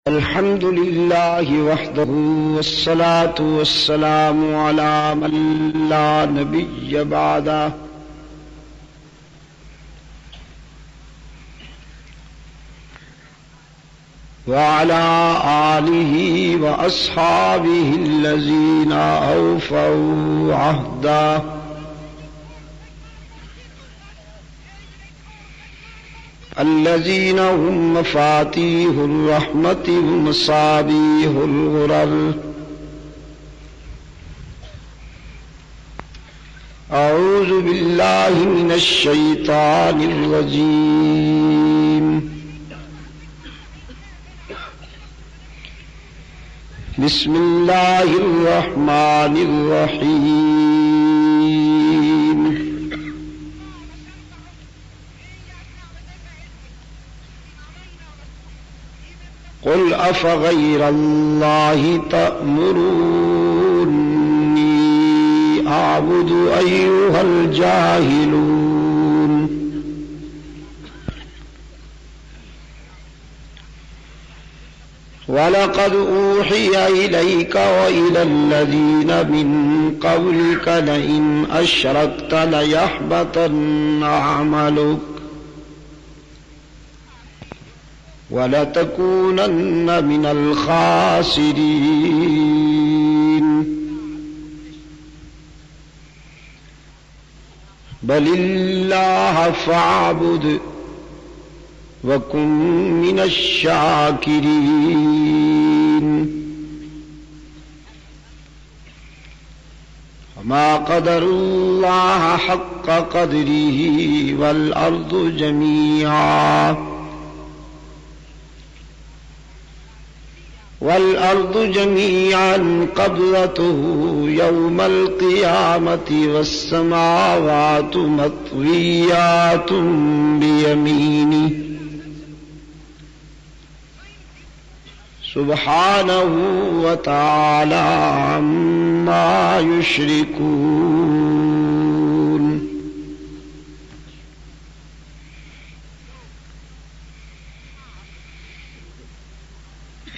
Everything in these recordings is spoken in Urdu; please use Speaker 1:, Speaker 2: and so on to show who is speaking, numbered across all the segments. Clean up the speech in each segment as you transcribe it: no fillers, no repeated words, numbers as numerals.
Speaker 1: الحمد لله وحده والصلاة والسلام على من لا نبي بعده وعلى آله وأصحابه الذين أوفوا عهده الذين هم مفاتيح الرحمة ومصابيح الغرر. أعوذ بالله من الشيطان الرجيم. بسم الله الرحمن الرحيم. قل أفغير الله تأمروني أعبد أيها الجاهلون. ولقد أوحي إليك وإلى الذين من قبلك لئن أشركت ليحبطن عملك وَلَتَكُونَنَّ مِنَ الْخَاسِرِينَ. بَلِ اللَّهَ فَاعْبُدْ وَكُن مِّنَ الشَّاكِرِينَ. وَمَا قَدَرُوا اللَّهَ حَقَّ قَدْرِهِ وَالْأَرْضُ جَمِيعًا قبضته يوم القيامة والسماوات مطويات بيمينه سبحانه وتعالى عما يشركون.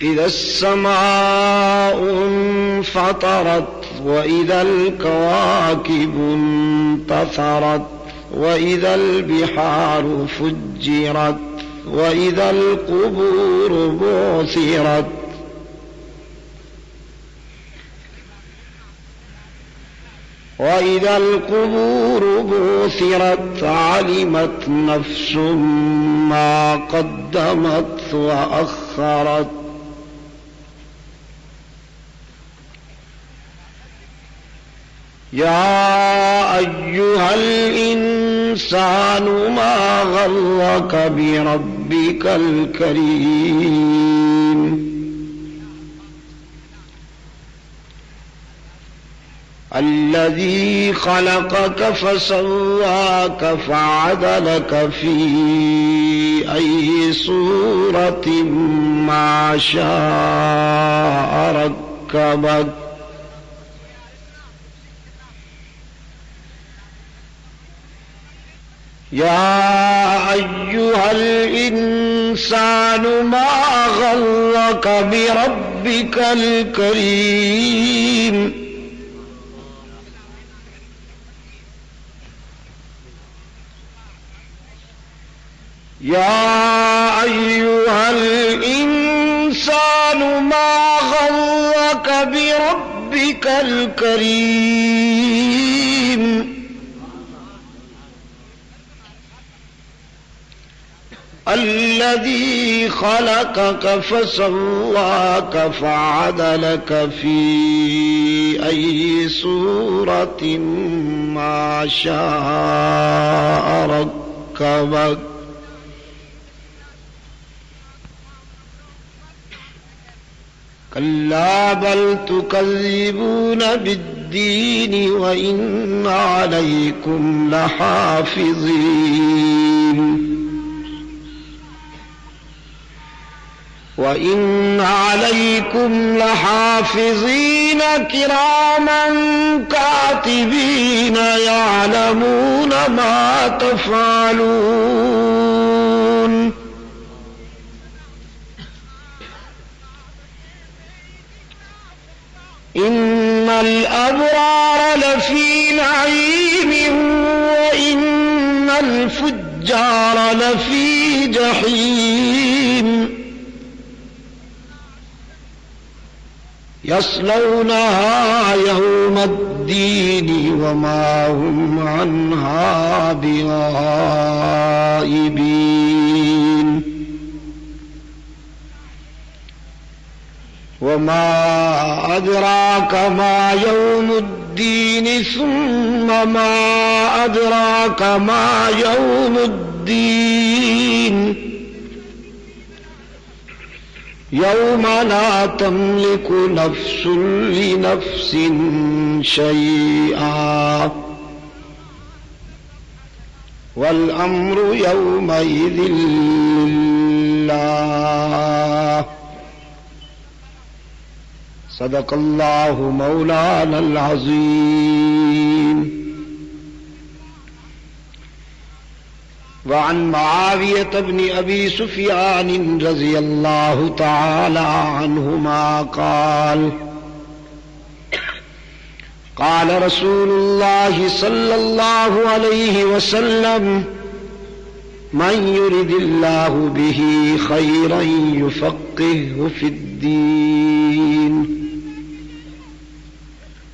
Speaker 1: إذا السماء انفطرت وإذا الكواكب انتثرت وإذا البحار فجرت وإذا القبور بعثرت علمت نفس ما قدمت وأخرت. يا أيها الإنسان ما غرك بربك الكريم الذي خلقك فسواك فعدلك في أي صورة ما شاء ركبك. يا أيها الإنسان ما غرك بربك الكريم يا أيها الإنسان ما غرك بربك الكريم الذي خلقك فسواك فعدلك في أي صورة ما شاء ركبك. كلا بل تكذبون بالدين وإن عليكم لحافظين كراما كاتبين يعلمون ما تفعلون. إن الأبرار لفي نعيم وإن الفجار لفي جحيم يصلونها يوم الدين وما هم عنها بغائبين وما أدراك ما يوم الدين ثم ما أدراك ما يوم الدين يوم لا تملك نفس لنفس شيئا والأمر يومئذ لله صدق الله مولانا العظيم. وعن معاوية بن أبي سفيان رضي الله تعالى عنهما قال قال رسول الله صلى الله عليه وسلم من يرد الله به خيرا يفقهه في الدين.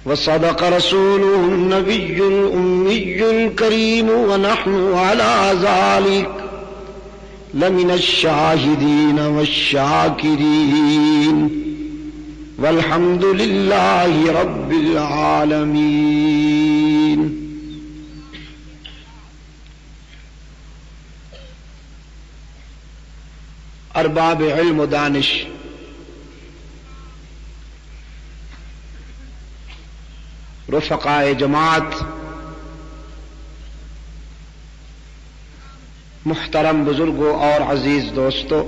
Speaker 1: وصدق رسوله النبي الأمي الكريم ونحن على ذلك لمن الشاهدين والشاكرين والحمد لله رب العالمين. ارباب علم و دانش، رفقائے جماعت، محترم بزرگوں اور عزیز دوستو،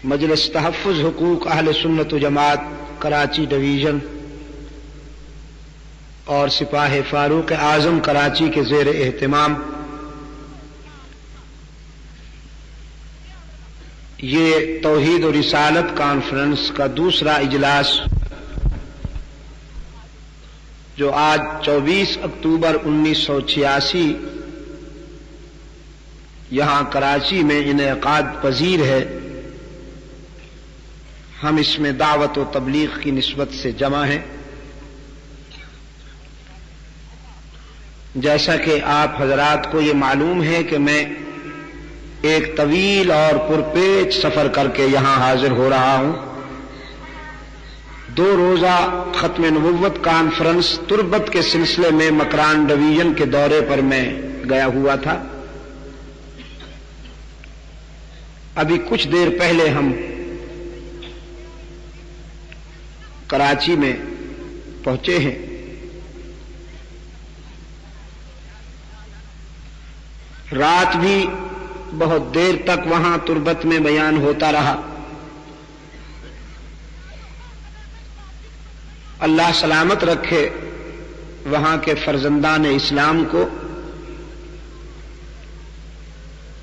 Speaker 1: مجلس تحفظ حقوق اہل سنت و جماعت کراچی ڈویژن اور سپاہ فاروق اعظم کراچی کے زیر اہتمام یہ توحید و رسالت کانفرنس کا دوسرا اجلاس جو آج 24 اکتوبر 1986 یہاں کراچی میں انعقاد پذیر ہے، ہم اس میں دعوت و تبلیغ کی نسبت سے جمع ہیں۔ جیسا کہ آپ حضرات کو یہ معلوم ہے کہ میں ایک طویل اور پرپیچ سفر کر کے یہاں حاضر ہو رہا ہوں۔ 2 روزہ ختم نبوت کانفرنس تربت کے سلسلے میں مکران ڈویژن کے دورے پر میں گیا ہوا تھا۔ ابھی کچھ دیر پہلے ہم کراچی میں پہنچے ہیں۔ رات بھی بہت دیر تک وہاں تربت میں بیان ہوتا رہا۔ اللہ سلامت رکھے وہاں کے فرزندان اسلام کو۔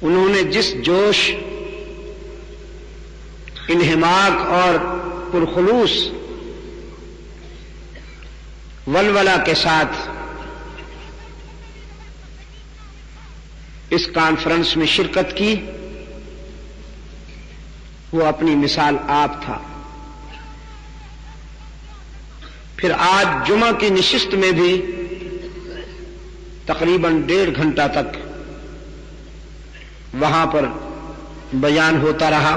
Speaker 1: انہوں نے جس جوش، انہماک اور پرخلوص ولولہ کے ساتھ اس کانفرنس میں شرکت کی، وہ اپنی مثال آپ تھا۔ پھر آج جمعہ کی نشست میں بھی تقریباً 1.5 گھنٹہ تک وہاں پر بیان ہوتا رہا۔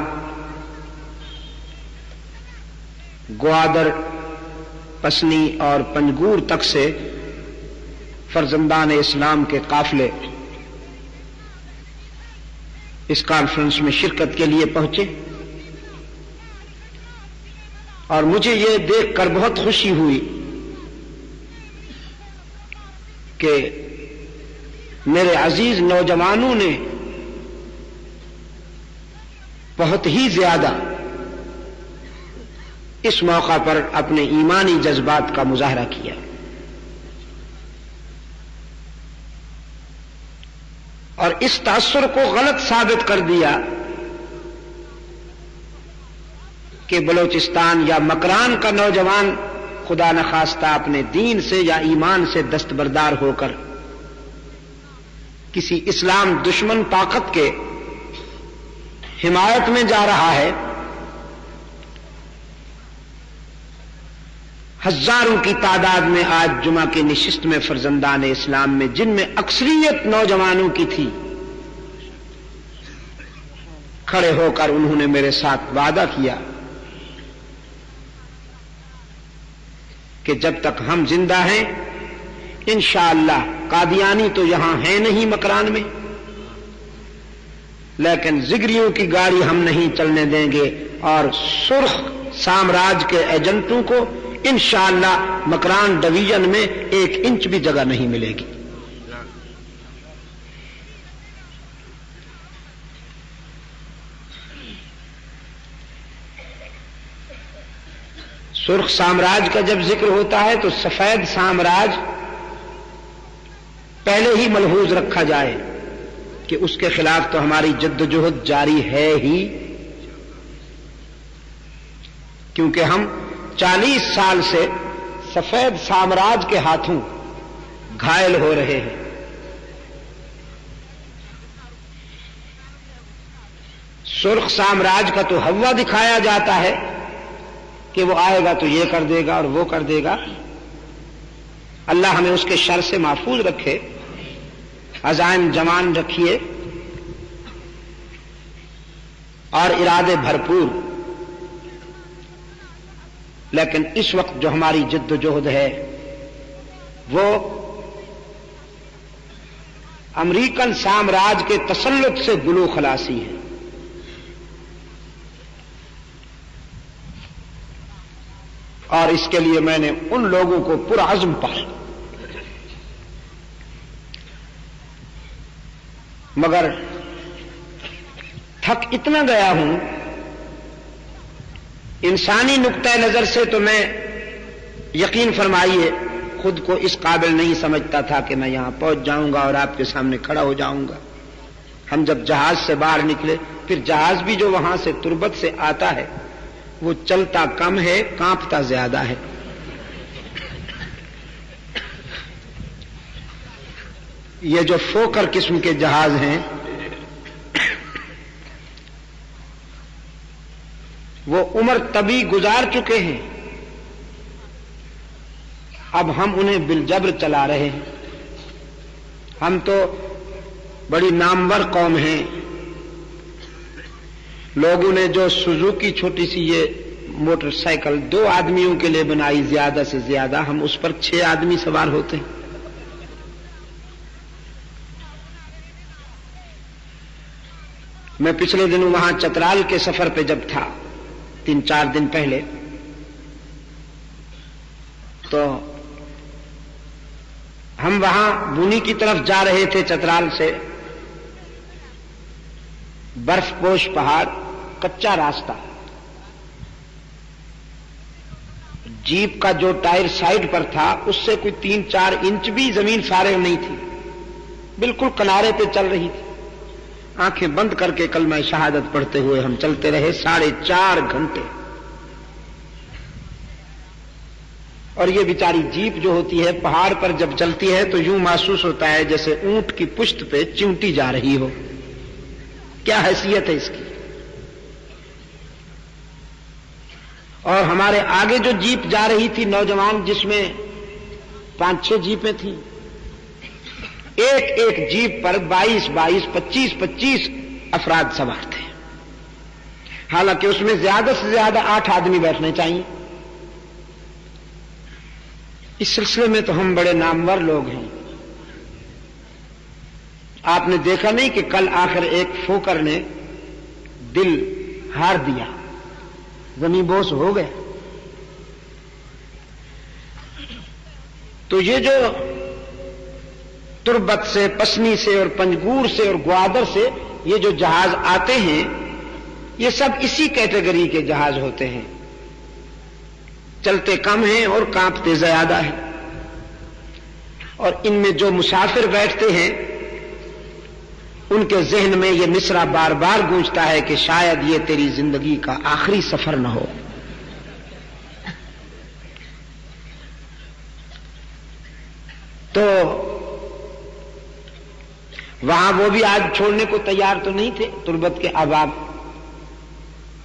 Speaker 1: گوادر، پسنی اور پنجگور تک سے فرزندان اسلام کے قافلے اس کانفرنس میں شرکت کے لیے پہنچے، اور مجھے یہ دیکھ کر بہت خوشی ہوئی کہ میرے عزیز نوجوانوں نے بہت ہی زیادہ اس موقع پر اپنے ایمانی جذبات کا مظاہرہ کیا۔ اور اس تاثر کو غلط ثابت کر دیا کہ بلوچستان یا مکران کا نوجوان خدا نخواستہ اپنے دین سے یا ایمان سے دستبردار ہو کر کسی اسلام دشمن طاقت کے حمایت میں جا رہا ہے، ہزاروں کی تعداد میں آج جمعہ کی نشست میں فرزندان اسلام میں، جن میں اکثریت نوجوانوں کی تھی، کھڑے ہو کر انہوں نے میرے ساتھ وعدہ کیا کہ جب تک ہم زندہ ہیں انشاءاللہ قادیانی تو یہاں ہیں نہیں مکران میں، لیکن زگریوں کی گاڑی ہم نہیں چلنے دیں گے، اور سرخ سامراج کے ایجنٹوں کو انشاءاللہ مکران ڈویژن میں 1 انچ بھی جگہ نہیں ملے گی۔ سرخ سامراج کا جب ذکر ہوتا ہے تو سفید سامراج پہلے ہی ملحوظ رکھا جائے کہ اس کے خلاف تو ہماری جدوجہد جاری ہے ہی، کیونکہ ہم 40 سال سے سفید سامراج کے ہاتھوں گھائل ہو رہے ہیں۔ سرخ سامراج کا تو ہوا دکھایا جاتا ہے کہ وہ آئے گا تو یہ کر دے گا اور وہ کر دے گا۔ اللہ ہمیں اس کے شر سے محفوظ رکھے، عزائم جوان رکھیے اور ارادے بھرپور۔ لیکن اس وقت جو ہماری جد و جہد ہے وہ امریکن سامراج کے تسلط سے گلو خلاصی ہے۔ اور اس کے لیے میں نے ان لوگوں کو پرعزم پایا، مگر تھک اتنا گیا ہوں انسانی نقطہ نظر سے، تو میں یقین فرمائیے خود کو اس قابل نہیں سمجھتا تھا کہ میں یہاں پہنچ جاؤں گا اور آپ کے سامنے کھڑا ہو جاؤں گا۔ ہم جب جہاز سے باہر نکلے، پھر جہاز بھی جو وہاں سے تربت سے آتا ہے وہ چلتا کم ہے، کانپتا زیادہ ہے۔ یہ جو فوکر قسم کے جہاز ہیں وہ عمر طبی گزار چکے ہیں، اب ہم انہیں بالجبر چلا رہے ہیں۔ ہم تو بڑی نامور قوم ہیں، لوگوں نے جو سوزوکی چھوٹی سی یہ موٹر سائیکل 2 آدمیوں کے لیے بنائی، زیادہ سے زیادہ ہم اس پر 6 آدمی سوار ہوتے ہیں۔ میں پچھلے دنوں وہاں چترال کے سفر پہ جب تھا 3-4 دن پہلے، تو ہم وہاں بونی کی طرف جا رہے تھے، چترال سے برف پوش پہاڑ، کچا راستہ، جیپ کا جو ٹائر سائڈ پر تھا اس سے کوئی 3-4 انچ بھی زمین فارغ نہیں تھی، بالکل کنارے پہ چل رہی تھی۔ آنکھیں بند کر کے کلمہ شہادت پڑھتے ہوئے ہم چلتے رہے 4.5 گھنٹے۔ اور یہ بیچاری جیپ جو ہوتی ہے پہاڑ پر جب چلتی ہے تو یوں محسوس ہوتا ہے جیسے اونٹ کی پشت پہ چیونٹی جا رہی ہو، کیا حیثیت ہے اس کی۔ اور ہمارے آگے جو جیپ جا رہی تھی نوجوان، جس میں 5-6 جیپیں تھیں، ایک ایک جیپ پر 22-22 25-25 افراد سوار تھے، حالانکہ اس میں زیادہ سے زیادہ 8 آدمی بیٹھنے چاہیے۔ اس سلسلے میں تو ہم بڑے نامور لوگ ہیں۔ آپ نے دیکھا نہیں کہ کل آخر ایک فوکر نے دل ہار دیا، زمین بوس ہو گئے۔ تو یہ جو تربت سے، پسنی سے اور پنجگور سے اور گوادر سے یہ جو جہاز آتے ہیں، یہ سب اسی کیٹیگری کے جہاز ہوتے ہیں، چلتے کم ہیں اور کانپتے زیادہ ہیں۔ اور ان میں جو مسافر بیٹھتے ہیں ان کے ذہن میں یہ مصرع بار بار گونجتا ہے کہ شاید یہ تیری زندگی کا آخری سفر نہ ہو. تو وہاں وہ بھی آج چھوڑنے کو تیار تو نہیں تھے تربت کے احباب.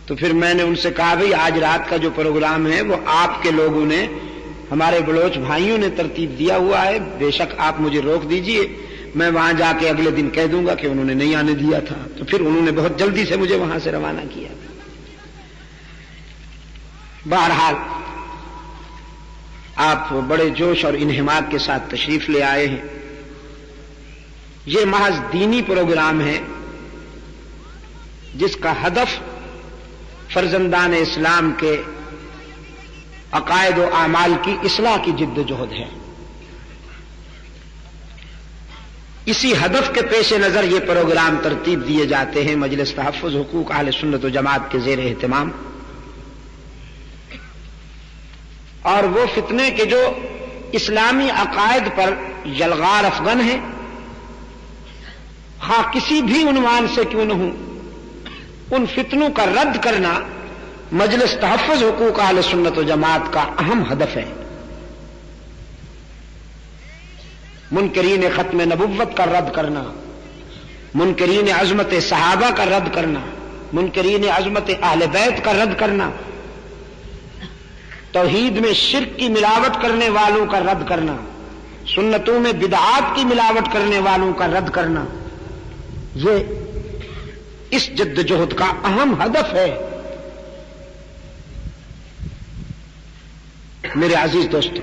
Speaker 1: تو پھر میں نے ان سے کہا بھئی آج رات کا جو پروگرام ہے وہ آپ کے لوگوں نے، ہمارے بلوچ بھائیوں نے ترتیب دیا ہوا ہے، بے شک آپ مجھے روک دیجئے، میں وہاں جا کے اگلے دن کہہ دوں گا کہ انہوں نے نہیں آنے دیا تھا. تو پھر انہوں نے بہت جلدی سے مجھے وہاں سے روانہ کیا. بہرحال آپ بڑے جوش اور انہماک کے ساتھ تشریف لے آئے ہیں. یہ محض دینی پروگرام ہے جس کا ہدف فرزندان اسلام کے عقائد و اعمال کی اصلاح کی جد و جہد ہے. اسی ہدف کے پیش نظر یہ پروگرام ترتیب دیے جاتے ہیں مجلس تحفظ حقوق اہل سنت و جماعت کے زیر اہتمام. اور وہ فتنے کے جو اسلامی عقائد پر یلغار افغن ہیں، ہاں کسی بھی عنوان سے کیوں نہ ہوں، ان فتنوں کا رد کرنا مجلس تحفظ حقوق اہل سنت و جماعت کا اہم ہدف ہے. منکرین ختم نبوت کا رد کرنا، منکرین عظمت صحابہ کا رد کرنا، منکرین عظمت اہل بیت کا رد کرنا، توحید میں شرک کی ملاوٹ کرنے والوں کا رد کرنا، سنتوں میں بدعات کی ملاوٹ کرنے والوں کا رد کرنا، یہ اس جد جہد کا اہم ہدف ہے. میرے عزیز دوستو،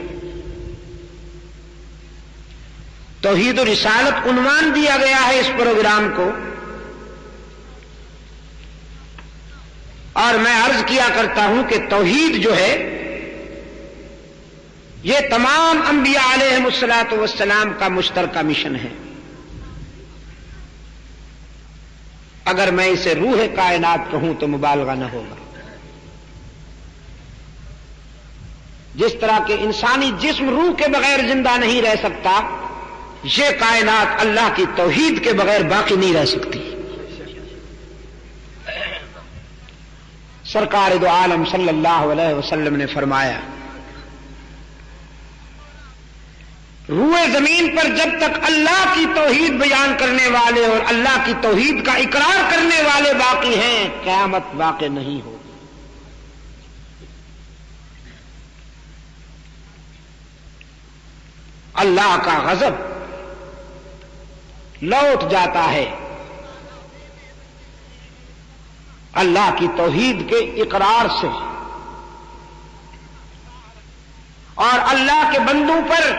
Speaker 1: توحید و رسالت عنوان دیا گیا ہے اس پروگرام کو، اور میں عرض کیا کرتا ہوں کہ توحید جو ہے یہ تمام انبیاء علیہم الصلاۃ والسلام کا مشترکہ مشن ہے. اگر میں اسے روح کائنات کہوں تو مبالغہ نہ ہوگا. جس طرح کہ انسانی جسم روح کے بغیر زندہ نہیں رہ سکتا، یہ کائنات اللہ کی توحید کے بغیر باقی نہیں رہ سکتی. سرکار دو عالم صلی اللہ علیہ وسلم نے فرمایا، روئے زمین پر جب تک اللہ کی توحید بیان کرنے والے اور اللہ کی توحید کا اقرار کرنے والے باقی ہیں، قیامت واقع نہیں ہوگی. اللہ کا غضب لوٹ جاتا ہے اللہ کی توحید کے اقرار سے، اور اللہ کے بندوں پر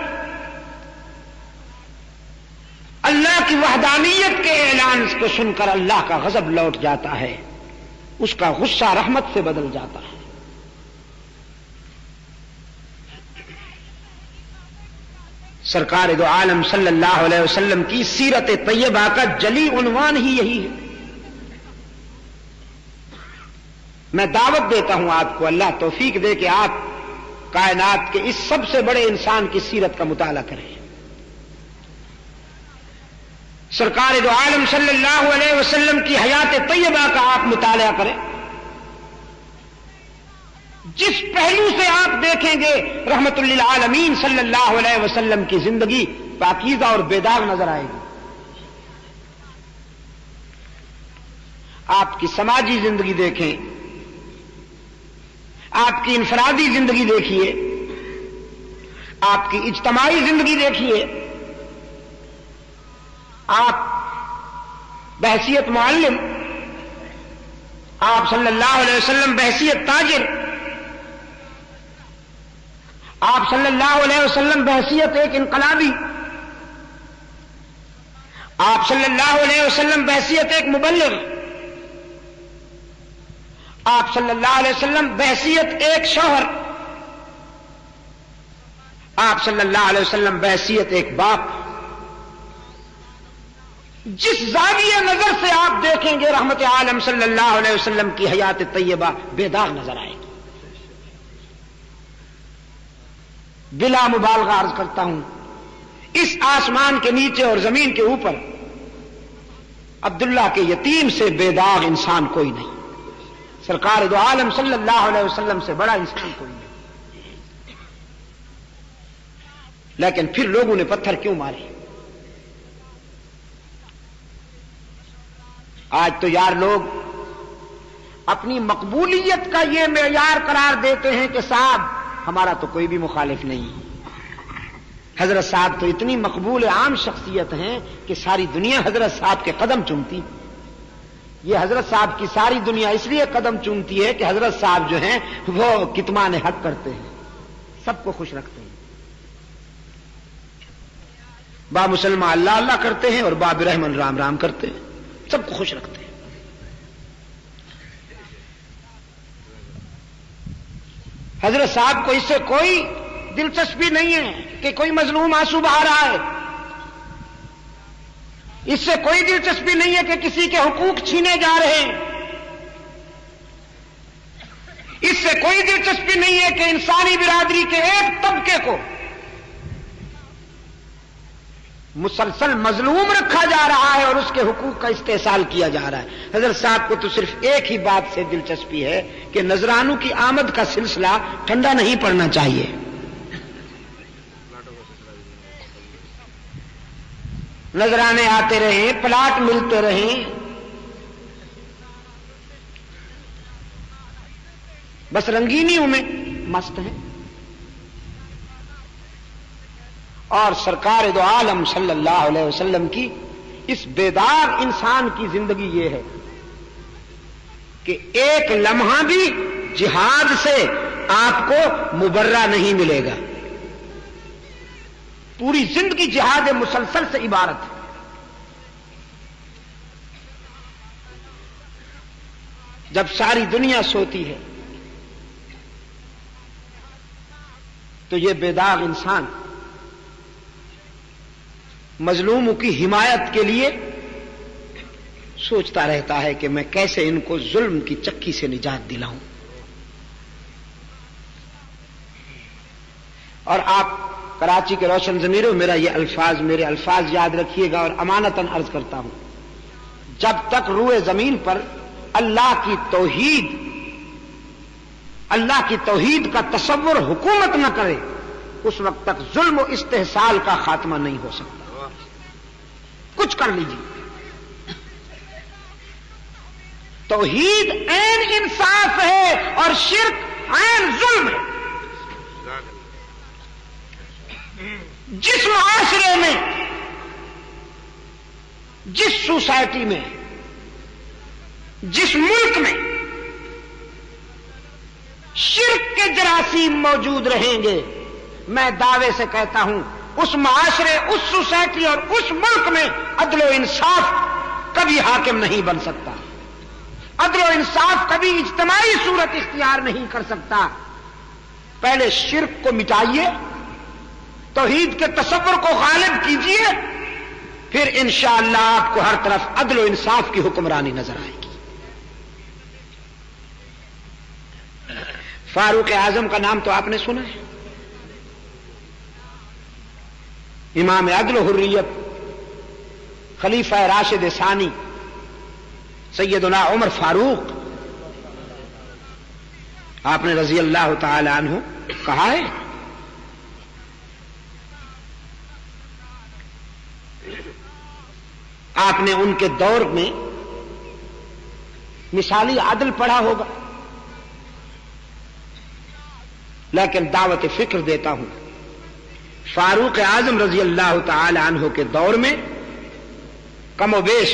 Speaker 1: اللہ کی وحدانیت کے اعلان کو سن کر اللہ کا غضب لوٹ جاتا ہے، اس کا غصہ رحمت سے بدل جاتا ہے. سرکار دو عالم صلی اللہ علیہ وسلم کی سیرت طیبہ کا جلی عنوان ہی یہی ہے. میں دعوت دیتا ہوں آپ کو، اللہ توفیق دے کہ آپ کائنات کے اس سب سے بڑے انسان کی سیرت کا مطالعہ کریں. سرکار دو عالم صلی اللہ علیہ وسلم کی حیات طیبہ کا آپ مطالعہ کریں. جس پہلو سے آپ دیکھیں گے رحمت للعالمین صلی اللہ علیہ وسلم کی زندگی پاکیزہ اور بے داغ نظر آئے گی. آپ کی سماجی زندگی دیکھیں، آپ کی انفرادی زندگی دیکھیے، آپ کی اجتماعی زندگی دیکھیے. آپ بحیثیت معلم، آپ صلی اللہ علیہ وسلم بحیثیت تاجر، آپ صلی اللہ علیہ وسلم بحیثیت ایک انقلابی، آپ صلی اللہ علیہ وسلم بحیثیت ایک مبلغ، آپ صلی اللہ علیہ وسلم بحیثیت ایک شوہر، آپ صلی اللہ علیہ وسلم بحیثیت ایک باپ. جس زاویہ نظر سے آپ دیکھیں گے رحمت عالم صلی اللہ علیہ وسلم کی حیات طیبہ بے داغ نظر آئے گی. بلا مبالغہ عرض کرتا ہوں، اس آسمان کے نیچے اور زمین کے اوپر عبداللہ کے یتیم سے بے داغ انسان کوئی نہیں، سرکار دو عالم صلی اللہ علیہ وسلم سے بڑا انسان کوئی نہیں۔ لیکن پھر لوگوں نے پتھر کیوں مارے؟ آج تو یار لوگ اپنی مقبولیت کا یہ معیار قرار دیتے ہیں کہ صاحب ہمارا تو کوئی بھی مخالف نہیں۔ حضرت صاحب تو اتنی مقبول عام شخصیت ہیں کہ ساری دنیا حضرت صاحب کے قدم چومتی۔ یہ حضرت صاحب کی ساری دنیا اس لیے قدم چومتی ہے کہ حضرت صاحب جو ہیں وہ کتمان حق کرتے ہیں، سب کو خوش رکھتے ہیں۔ با مسلمان اللہ اللہ کرتے ہیں اور باب رحمن رام رام کرتے ہیں، سب کو خوش رکھتے ہیں۔ حضرت صاحب کو اس سے کوئی دلچسپی نہیں ہے کہ کوئی مظلوم آنسو بہا رہا ہے، اس سے کوئی دلچسپی نہیں ہے کہ کسی کے حقوق چھینے جا رہے ہیں، اس سے کوئی دلچسپی نہیں ہے کہ انسانی برادری کے ایک طبقے کو مسلسل مظلوم رکھا جا رہا ہے اور اس کے حقوق کا استحصال کیا جا رہا ہے۔ حضرت صاحب کو تو صرف ایک ہی بات سے دلچسپی ہے کہ نذرانوں کی آمد کا سلسلہ ٹھنڈا نہیں پڑنا چاہیے۔ نذرانے آتے رہیں، پلاٹ ملتے رہیں، بس رنگینیوں میں مست ہیں۔ اور سرکار دو عالم صلی اللہ علیہ وسلم کی اس بیدار انسان کی زندگی یہ ہے کہ ایک لمحہ بھی جہاد سے آپ کو مبرہ نہیں ملے گا، پوری زندگی جہاد مسلسل سے عبارت ہے۔ جب ساری دنیا سوتی ہے تو یہ بیدار انسان مظلوموں کی حمایت کے لیے سوچتا رہتا ہے کہ میں کیسے ان کو ظلم کی چکی سے نجات دلاؤں۔ اور آپ کراچی کے روشن ضمیروں میرے الفاظ یاد رکھیے گا اور امانتاً عرض کرتا ہوں، جب تک روئے زمین پر اللہ کی توحید کا تصور حکومت نہ کرے اس وقت تک ظلم و استحصال کا خاتمہ نہیں ہو سکتا۔ کچھ کر لیجیے، توحید عین انصاف ہے اور شرک عین ظلم ہے۔ جس معاشرے میں، جس سوسائٹی میں، جس ملک میں شرک کے جراثیم موجود رہیں گے، میں دعوے سے کہتا ہوں اس معاشرے، اس سوسائٹی اور اس ملک میں عدل و انصاف کبھی حاکم نہیں بن سکتا۔ عدل و انصاف کبھی اجتماعی صورت اختیار نہیں کر سکتا۔ پہلے شرک کو مٹائیے، توحید کے تصور کو غالب کیجیے، پھر انشاءاللہ آپ کو ہر طرف عدل و انصاف کی حکمرانی نظر آئے گی۔ فاروق اعظم کا نام تو آپ نے سنا ہے، امام عدل و حریت، خلیفہ راشد ثانی سیدنا عمر فاروق، آپ نے رضی اللہ تعالی عنہ کہا ہے آپ نے ان کے دور میں مثالی عدل پڑھا ہوگا، لیکن دعوت فکر دیتا ہوں فاروق اعظم رضی اللہ تعالی عنہ کے دور میں کم و بیش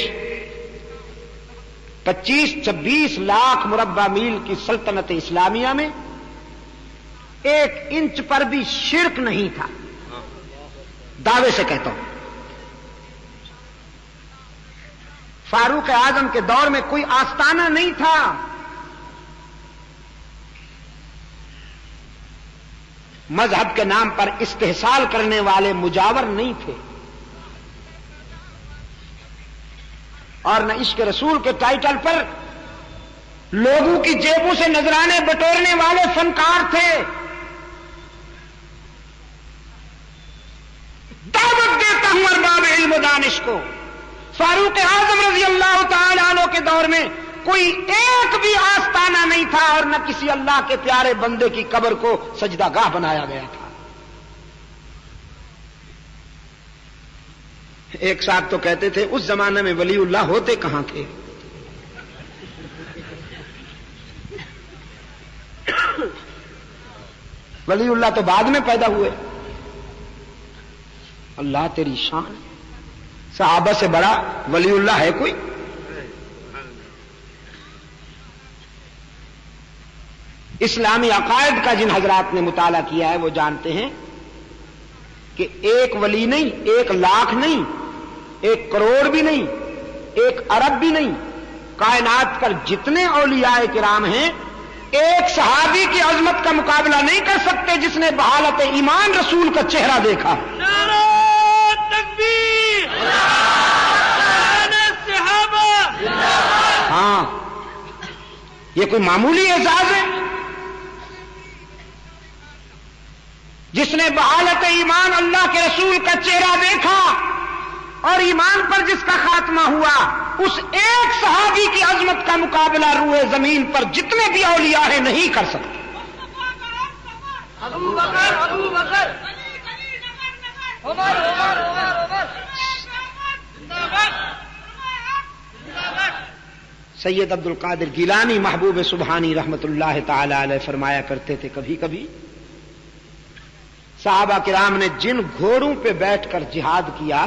Speaker 1: 25-26 لاکھ مربع میل کی سلطنت اسلامیہ میں 1 انچ پر بھی شرک نہیں تھا، دعوے سے کہتا ہوں۔ فاروق اعظم کے دور میں کوئی آستانہ نہیں تھا، مذہب کے نام پر استحصال کرنے والے مجاور نہیں تھے، اور نہ عشق رسول کے ٹائٹل پر لوگوں کی جیبوں سے نذرانے بٹورنے والے فنکار تھے۔ دعوت دیتا ہوں ارباب علم و دانش کو، فاروق اعظم رضی اللہ کے دور میں کوئی ایک بھی آستانہ نہیں تھا اور نہ کسی اللہ کے پیارے بندے کی قبر کو سجدہ گاہ بنایا گیا تھا. ایک صاحب تو کہتے تھے اس زمانے میں ولی اللہ ہوتے کہاں تھے. ولی اللہ تو بعد میں پیدا ہوئے. اللہ تیری شان، صحابہ سے بڑا ولی اللہ ہے کوئی؟ اسلامی عقائد کا جن حضرات نے مطالعہ کیا ہے وہ جانتے ہیں کہ ایک ولی نہیں، 1,00,000 نہیں، 1 کروڑ بھی نہیں، 1 ارب بھی نہیں، کائنات پر جتنے اولیاء کرام ہیں ایک صحابی کی عظمت کا مقابلہ نہیں کر سکتے جس نے بحالت ایمان رسول کا چہرہ دیکھا.
Speaker 2: نعرہ تکبیر، صحابہ.
Speaker 1: ہاں، یہ کوئی معمولی اعزاز ہے؟ جس نے بحالت ایمان اللہ کے رسول کا چہرہ دیکھا اور ایمان پر جس کا خاتمہ ہوا، اس ایک صحابی کی عظمت کا مقابلہ روئے زمین پر جتنے بھی اولیاء ہیں نہیں کر سکتے.
Speaker 2: ابو بکر، ابو بکر، عمر، عمر، عمر، عمر.
Speaker 1: سید عبد القادر گیلانی محبوب سبحانی رحمت اللہ تعالی علیہ فرمایا کرتے تھے کبھی کبھی صحابہ کرام نے جن گھوڑوں پہ بیٹھ کر جہاد کیا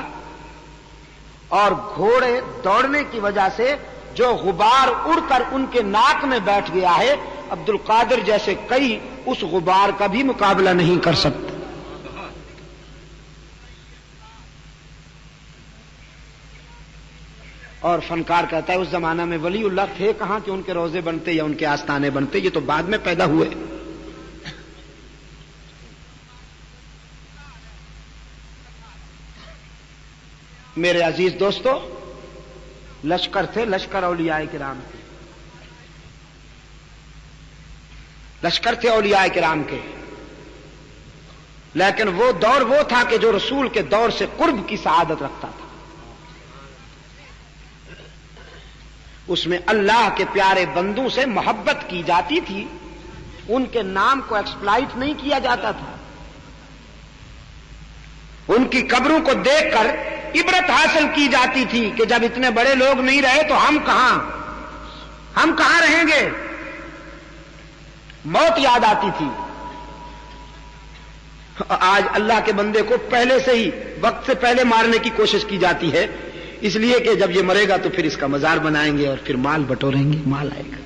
Speaker 1: اور گھوڑے دوڑنے کی وجہ سے جو غبار اڑ کر ان کے ناک میں بیٹھ گیا ہے، عبد القادر جیسے کئی اس غبار کا بھی مقابلہ نہیں کر سکتے. اور فنکار کہتا ہے اس زمانہ میں ولی اللہ تھے کہاں کہ ان کے روزے بنتے یا ان کے آستانے بنتے، یہ تو بعد میں پیدا ہوئے. میرے عزیز دوستو، لشکر تھے، لشکر اولیاء کرام کے، لشکر تھے اولیاء کرام کے، لیکن وہ دور وہ تھا کہ جو رسول کے دور سے قرب کی سعادت رکھتا تھا. اس میں اللہ کے پیارے بندوں سے محبت کی جاتی تھی، ان کے نام کو ایکسپلائٹ نہیں کیا جاتا تھا. ان کی قبروں کو دیکھ کر عبرت حاصل کی جاتی تھی کہ جب اتنے بڑے لوگ نہیں رہے تو ہم کہاں رہیں گے. موت یاد آتی تھی. آج اللہ کے بندے کو پہلے سے ہی وقت سے پہلے مارنے کی کوشش کی جاتی ہے، اس لیے کہ جب یہ مرے گا تو پھر اس کا مزار بنائیں گے اور پھر مال بٹوریں گے، مال آئے گا.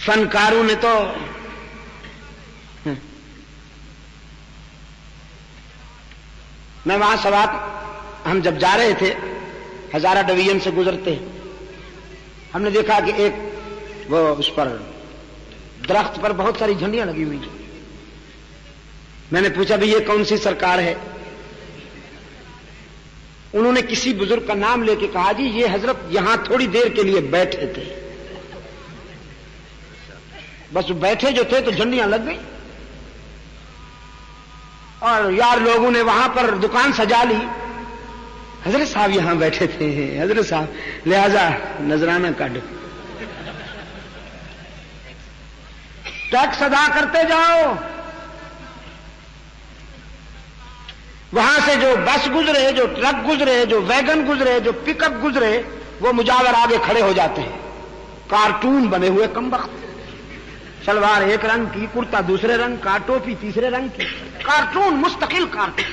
Speaker 1: فنکاروں نے تو میں وہاں سوات ہم جب جا رہے تھے ہزارہ ڈویژن سے گزرتے ہم نے دیکھا کہ ایک وہ اس پر درخت پر بہت ساری جھنڈیاں لگی ہوئی ہیں. میں نے پوچھا بھی یہ کون سی سرکار ہے؟ انہوں نے کسی بزرگ کا نام لے کے کہا جی یہ حضرت یہاں تھوڑی دیر کے لیے بیٹھے تھے. بس بیٹھے جو تھے تو جھنڈیاں لگ گئی اور یار لوگوں نے وہاں پر دکان سجا لی. حضرت صاحب یہاں بیٹھے تھے، حضرت صاحب لہذا نذرانہ کاٹو، ٹیکس ادا کرتے جاؤ. وہاں سے جو بس گزرے، جو ٹرک گزرے، جو ویگن گزرے، جو پک اپ گزرے، وہ مجاور آگے کھڑے ہو جاتے ہیں. کارٹون بنے ہوئے کمبخت، شلوار ایک رنگ کی، کرتا دوسرے رنگ کا، ٹوپی تیسرے رنگ کی، کارٹون، مستقل کارٹون.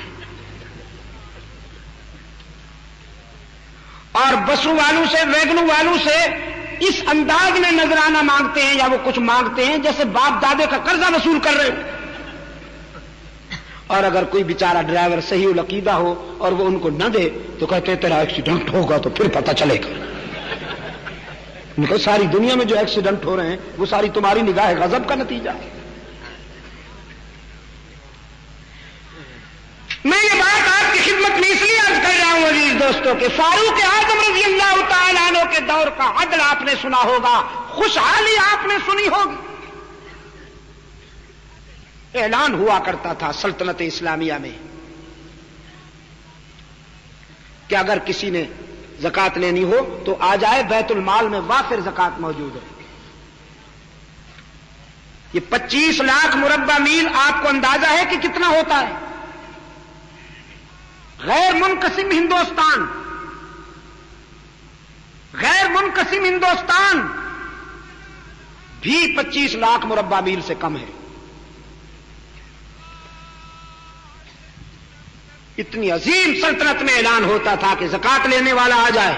Speaker 1: اور بسوں والوں سے، ویگنوں والوں سے اس انداز میں نذرانہ مانگتے ہیں یا وہ کچھ مانگتے ہیں جیسے باپ دادے کا قرضہ وصول کر رہے ہیں. اور اگر کوئی بیچارہ ڈرائیور صحیح العقیدہ ہو اور وہ ان کو نہ دے تو کہتے ہیں تیرا ایکسیڈنٹ ہوگا تو پھر پتہ چلے گا. ان کو ساری دنیا میں جو ایکسیڈنٹ ہو رہے ہیں وہ ساری تمہاری نگاہ غضب کا نتیجہ ہے. میں یہ بات آپ کی خدمت میں اس لیے عرض کر رہا ہوں عزیز دوستوں کہ فاروق اعظم رضی اللہ تعالیٰ عنہ کے دور کا عدل آپ نے سنا ہوگا، خوشحالی آپ نے سنی ہوگی. اعلان ہوا کرتا تھا سلطنت اسلامیہ میں کہ اگر کسی نے زکات لینی ہو تو آ جائے، بیت المال میں وافر زکات موجود ہے۔ یہ 25 لاکھ مربع میل آپ کو اندازہ ہے کہ کتنا ہوتا ہے؟ غیر منقسم ہندوستان، غیر منقسم ہندوستان بھی 25 لاکھ مربع میل سے کم ہے۔ اتنی عظیم سلطنت میں اعلان ہوتا تھا کہ زکات لینے والا آ جائے،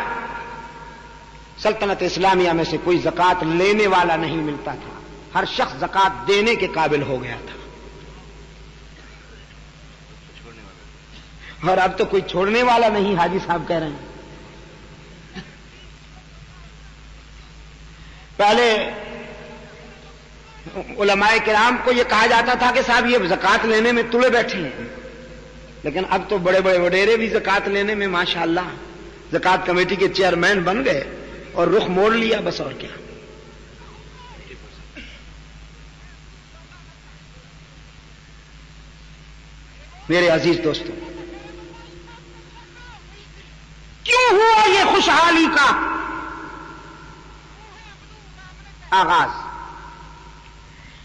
Speaker 1: سلطنت اسلامیہ میں سے کوئی زکات لینے والا نہیں ملتا تھا، ہر شخص زکات دینے کے قابل ہو گیا تھا۔ اور اب تو کوئی چھوڑنے والا نہیں، حاجی صاحب کہہ رہے ہیں۔ پہلے علماء کرام کو یہ کہا جاتا تھا کہ صاحب یہ زکات لینے میں تلے بیٹھے ہیں، لیکن اب تو بڑے بڑے وڈیرے بھی زکات لینے میں ماشاءاللہ زکات کمیٹی کے چیئرمین بن گئے اور رخ موڑ لیا، بس اور کیا۔ میرے عزیز دوستوں، کیوں ہوا یہ خوشحالی کا آغاز؟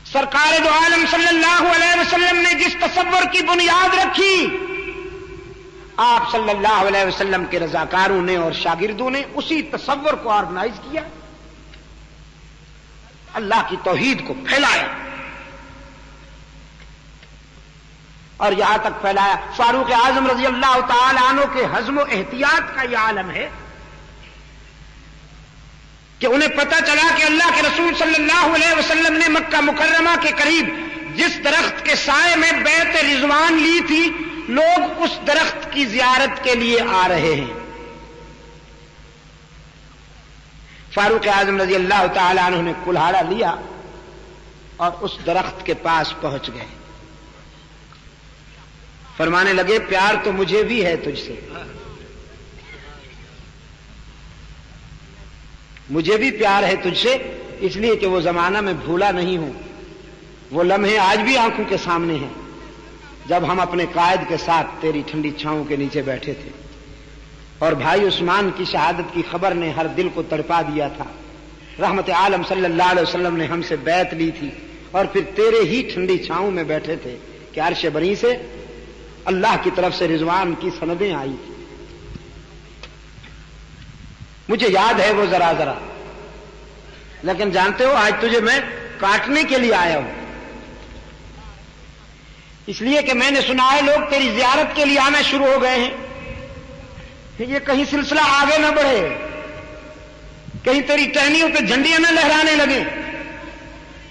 Speaker 1: سرکار دو عالم صلی اللہ علیہ وسلم نے جس تصور کی بنیاد رکھی، آپ صلی اللہ علیہ وسلم کے رضاکاروں نے اور شاگردوں نے اسی تصور کو آرگنائز کیا، اللہ کی توحید کو پھیلایا اور یہاں تک پھیلایا۔ فاروق اعظم رضی اللہ تعالی عنہ کے حزم و احتیاط کا یہ عالم ہے کہ انہیں پتہ چلا کہ اللہ کے رسول صلی اللہ علیہ وسلم نے مکہ مکرمہ کے قریب جس درخت کے سائے میں بیعت رضوان لی تھی، لوگ اس درخت کی زیارت کے لیے آ رہے ہیں۔ فاروق اعظم رضی اللہ تعالی عنہ نے کلہاڑا لیا اور اس درخت کے پاس پہنچ گئے، فرمانے لگے پیار تو مجھے بھی ہے تجھ سے، مجھے بھی پیار ہے تجھ سے، اس لیے کہ وہ زمانہ میں بھولا نہیں ہوں، وہ لمحے آج بھی آنکھوں کے سامنے ہیں جب ہم اپنے قائد کے ساتھ تیری ٹھنڈی چھاؤں کے نیچے بیٹھے تھے، اور بھائی عثمان کی شہادت کی خبر نے ہر دل کو تڑپا دیا تھا۔ رحمت عالم صلی اللہ علیہ وسلم نے ہم سے بیعت لی تھی اور پھر تیرے ہی ٹھنڈی چھاؤں میں بیٹھے تھے کہ عرش بری سے اللہ کی طرف سے رضوان کی سندیں آئی تھی۔ مجھے یاد ہے وہ ذرا ذرا، لیکن جانتے ہو آج تجھے میں کاٹنے کے لیے آیا ہوں، اس لیے کہ میں نے سنا ہے لوگ تیری زیارت کے لیے آنا شروع ہو گئے ہیں، یہ کہیں سلسلہ آگے نہ بڑھے، کہیں تیری ٹہنیوں پہ جھنڈیاں نہ لہرانے لگیں،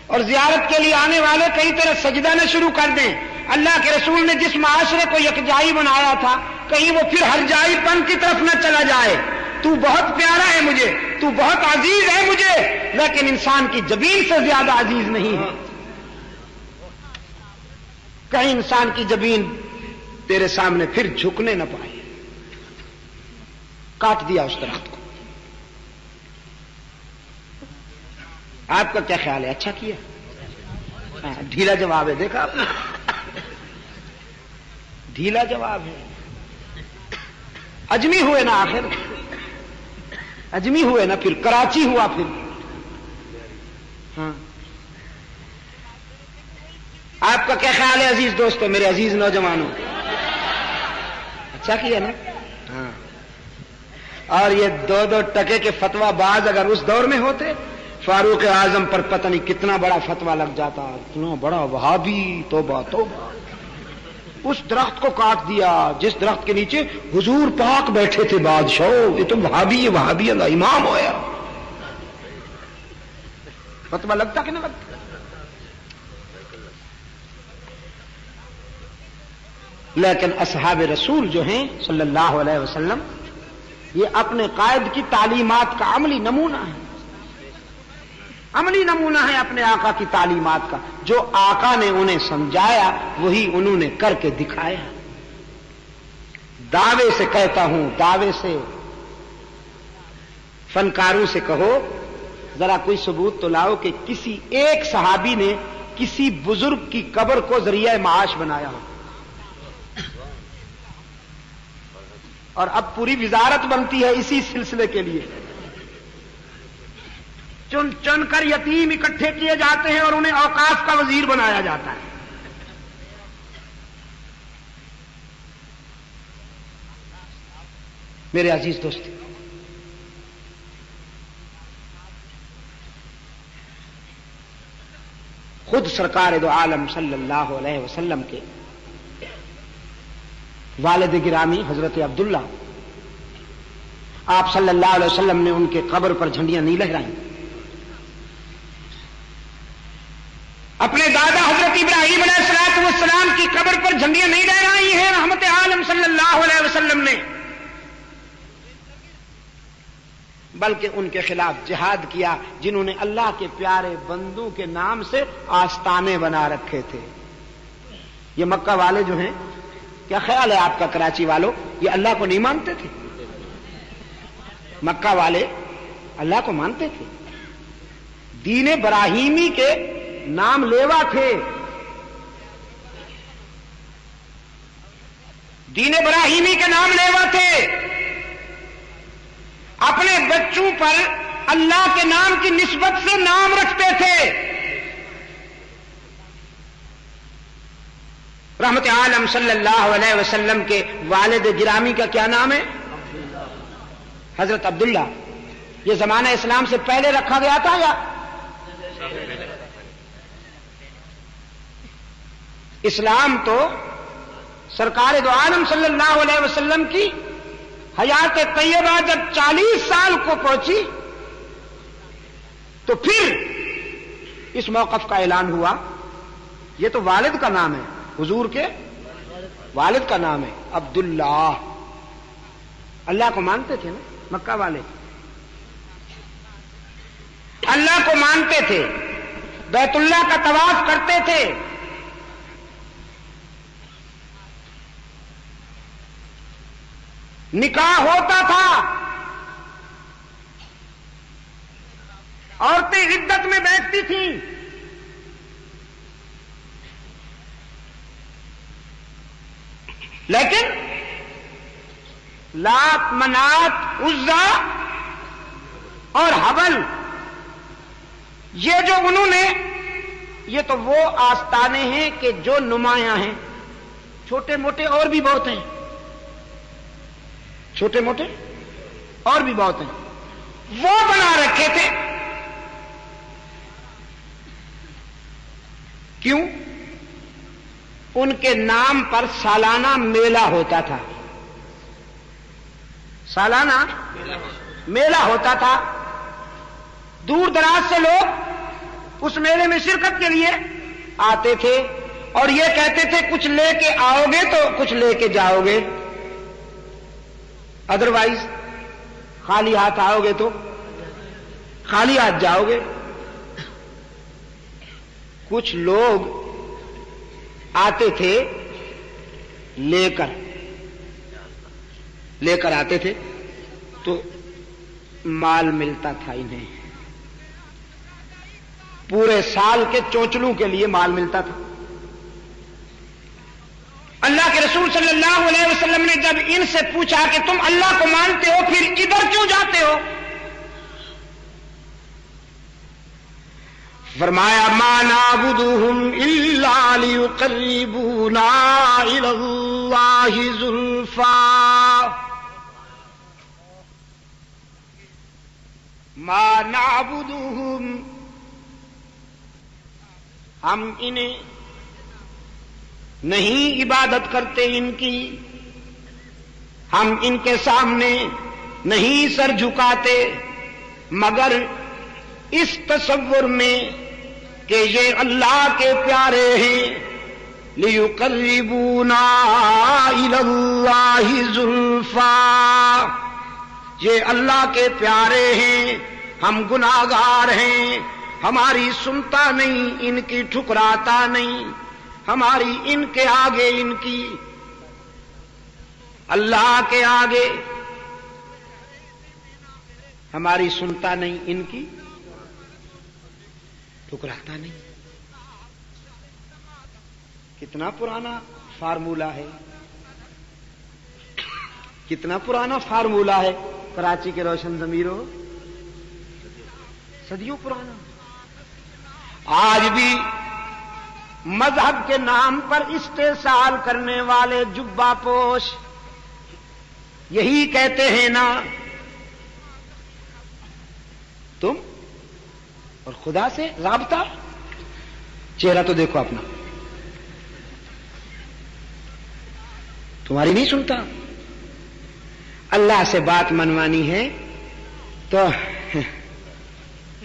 Speaker 1: اور زیارت کے لیے آنے والے کہیں تیرا سجدہ نہ شروع کر دیں۔ اللہ کے رسول نے جس معاشرے کو یکجائی بنایا تھا، کہیں وہ پھر ہر جائی پن کی طرف نہ چلا جائے۔ تو بہت پیارا ہے مجھے، تو بہت عزیز ہے مجھے، لیکن انسان کی جبین سے زیادہ عزیز نہیں ہے۔ کہیں انسان کی جبین تیرے سامنے پھر جھکنے نہ پائے۔ کاٹ دیا اس درخت کو۔ آپ کا کیا خیال ہے؟ اچھا کیا؟ ڈھیلا جواب ہے، دیکھا آپ نے؟ ڈھیلا جواب ہے۔ اجمی ہوئے نا، آخر اجمی ہوئے نا، پھر کراچی ہوا، پھر ہاں۔ آپ کا کیا خیال ہے عزیز دوستو، میرے عزیز نوجوانوں؟ اچھا کیا نا؟ ہاں۔ اور یہ 2 ٹکے کے فتویٰ باز اگر اس دور میں ہوتے، فاروق اعظم پر پتہ نہیں کتنا بڑا فتویٰ لگ جاتا، اتنا بڑا وہابی، توبہ توبہ۔ اس درخت کو کاٹ دیا جس درخت کے نیچے حضور پاک بیٹھے تھے بادشاہ، یہ تو وہابی ہے، وہابی اللہ امام ہویا۔ فتویٰ لگتا کہ نہ لگتا؟ لیکن اصحاب رسول جو ہیں صلی اللہ علیہ وسلم، یہ اپنے قائد کی تعلیمات کا عملی نمونہ ہے، عملی نمونہ ہے اپنے آقا کی تعلیمات کا۔ جو آقا نے انہیں سمجھایا وہی انہوں نے کر کے دکھایا۔ دعوے سے کہتا ہوں، دعوے سے، فنکاروں سے کہو ذرا کوئی ثبوت تو لاؤ کہ کسی ایک صحابی نے کسی بزرگ کی قبر کو ذریعہ معاش بنایا ہو۔ اور اب پوری وزارت بنتی ہے اسی سلسلے کے لیے. چن چن کر یتیم اکٹھے کیے جاتے ہیں اور انہیں اوقاف کا وزیر بنایا جاتا ہے. میرے عزیز دوست، خود سرکار دو عالم صلی اللہ علیہ وسلم کے والد گرامی حضرت عبداللہ، آپ صلی اللہ علیہ وسلم نے ان کے قبر پر جھنڈیاں نہیں لہرائیں. اپنے دادا حضرت ابراہیم علیہ السلام کی قبر پر جھنڈیاں نہیں لہرائی ہیں رحمت عالم صلی اللہ علیہ وسلم نے، بلکہ ان کے خلاف جہاد کیا جنہوں نے اللہ کے پیارے بندوں کے نام سے آستانے بنا رکھے تھے. یہ مکہ والے جو ہیں، کیا خیال ہے آپ کا کراچی والوں، یہ اللہ کو نہیں مانتے تھے؟ مکہ والے اللہ کو مانتے تھے، دین ابراہیمی کے نام لیوا تھے. دین ابراہیمی کے نام لیوا تھے. اپنے بچوں پر اللہ کے نام کی نسبت سے نام رکھتے تھے. رحمت عالم صلی اللہ علیہ وسلم کے والد گرامی کا کیا نام ہے؟ حضرت عبداللہ. یہ زمانہ اسلام سے پہلے رکھا گیا تھا یا اسلام تو سرکار دو عالم صلی اللہ علیہ وسلم کی حیات طیبہ جب 40 سال کو پہنچی تو پھر اس موقف کا اعلان ہوا. یہ تو والد کا نام ہے، حضور کے والد کا نام ہے عبداللہ. اللہ کو مانتے تھے نا مکہ والے، اللہ کو مانتے تھے، بیت اللہ کا طواف کرتے تھے. نکاح ہوتا تھا، عورتیں عدت میں بیٹھتی تھیں. لیکن لات، منات، عزا اور حبل، یہ جو انہوں نے، یہ تو وہ آستانے ہیں کہ جو نمایاں ہیں. چھوٹے موٹے اور بھی بہت ہیں، چھوٹے موٹے اور بھی بہت ہیں، وہ بنا رکھے تھے. کیوں؟ ان کے نام پر سالانہ میلہ ہوتا تھا. سالانہ میلہ ہوتا تھا. دور دراز سے لوگ اس میلے میں شرکت کے لیے آتے تھے اور یہ کہتے تھے کچھ لے کے آؤ گے تو کچھ لے کے جاؤ گے، ادروائز خالی ہاتھ آؤ گے تو خالی ہاتھ جاؤ گے. کچھ لوگ آتے تھے لے کر آتے تھے تو مال ملتا تھا انہیں، پورے سال کے چونچلوں کے لیے مال ملتا تھا. اللہ کے رسول صلی اللہ علیہ وسلم نے جب ان سے پوچھا کہ تم اللہ کو مانتے ہو پھر ادھر کیوں جاتے ہو، فرمایا ما نعبدهم الا ليقربونا الى الله زلفى، ما نعبدهم، ہم انہیں نہیں عبادت کرتے ان کی، ہم ان کے سامنے نہیں سر جھکاتے مگر اس تصور میں کہ یہ اللہ کے پیارے ہیں. لِيُقَرِّبُونَا إِلَى اللَّهِ زُلْفَىٰ، یہ اللہ کے پیارے ہیں، ہم گناہگار ہیں، ہماری سنتا نہیں، ان کی ٹھکراتا نہیں، ہماری ان کے آگے، ان کی اللہ کے آگے ہماری سنتا نہیں، ان کی ٹھکراتا نہیں. کتنا پرانا فارمولہ ہے. کتنا پرانا فارمولہ ہے کراچی کے روشن ضمیروں، صدیوں پرانا. آج بھی مذہب کے نام پر استحصال کرنے والے جبہ پوش یہی کہتے ہیں نا تم اور خدا سے رابطہ. چہرہ تو دیکھو اپنا، تمہاری نہیں سنتا. اللہ سے بات منوانی ہے تو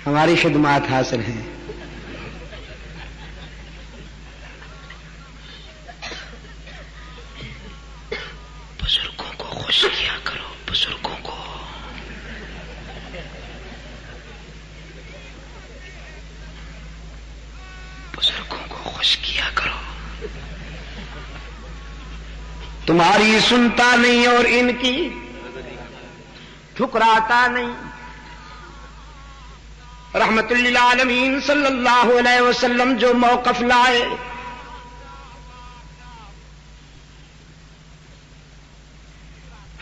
Speaker 1: ہماری خدمات حاصل ہیں. بزرگوں کو خوش کیا کرو، بزرگوں کو. بزرگوں کو خوش کیا کرو. تمہاری سنتا نہیں اور ان کی ٹھکراتا نہیں. رحمت للعالمین صلی اللہ علیہ وسلم جو موقف لائے،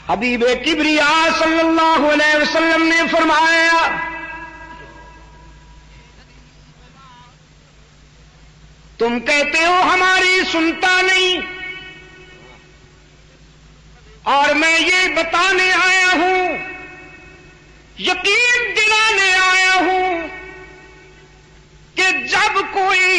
Speaker 1: حبیب کبریا صلی اللہ علیہ وسلم نے فرمایا تم کہتے ہو ہماری سنتا نہیں، اور میں یہ بتانے آیا ہوں، یقین دلانے آیا ہوں کہ جب کوئی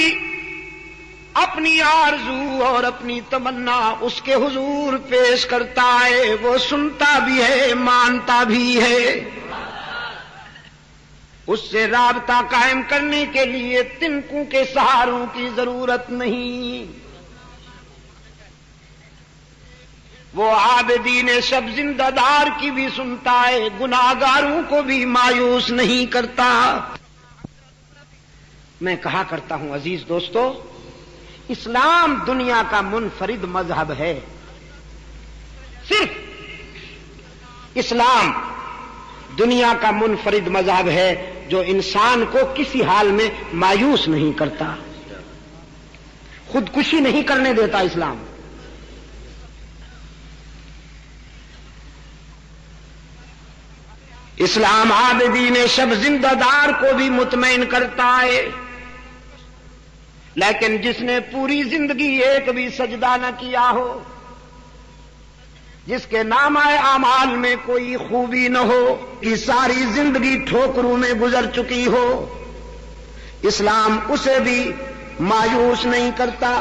Speaker 1: اپنی آرزو اور اپنی تمنا اس کے حضور پیش کرتا ہے وہ سنتا بھی ہے، مانتا بھی ہے. اس سے رابطہ قائم کرنے کے لیے تنکوں کے سہاروں کی ضرورت نہیں. وہ عابدین شب زندہ دار کی بھی سنتا ہے، گناہگاروں کو بھی مایوس نہیں کرتا. میں کہا کرتا ہوں عزیز دوستو، اسلام دنیا کا منفرد مذہب ہے. صرف اسلام دنیا کا منفرد مذہب ہے جو انسان کو کسی حال میں مایوس نہیں کرتا، خودکشی نہیں کرنے دیتا. اسلام عابدین شب زندہ دار کو بھی مطمئن کرتا ہے، لیکن جس نے پوری زندگی ایک بھی سجدہ نہ کیا ہو، جس کے نامہ اعمال میں کوئی خوبی نہ ہو، کی ساری زندگی ٹھوکروں میں گزر چکی ہو، اسلام اسے بھی مایوس نہیں کرتا،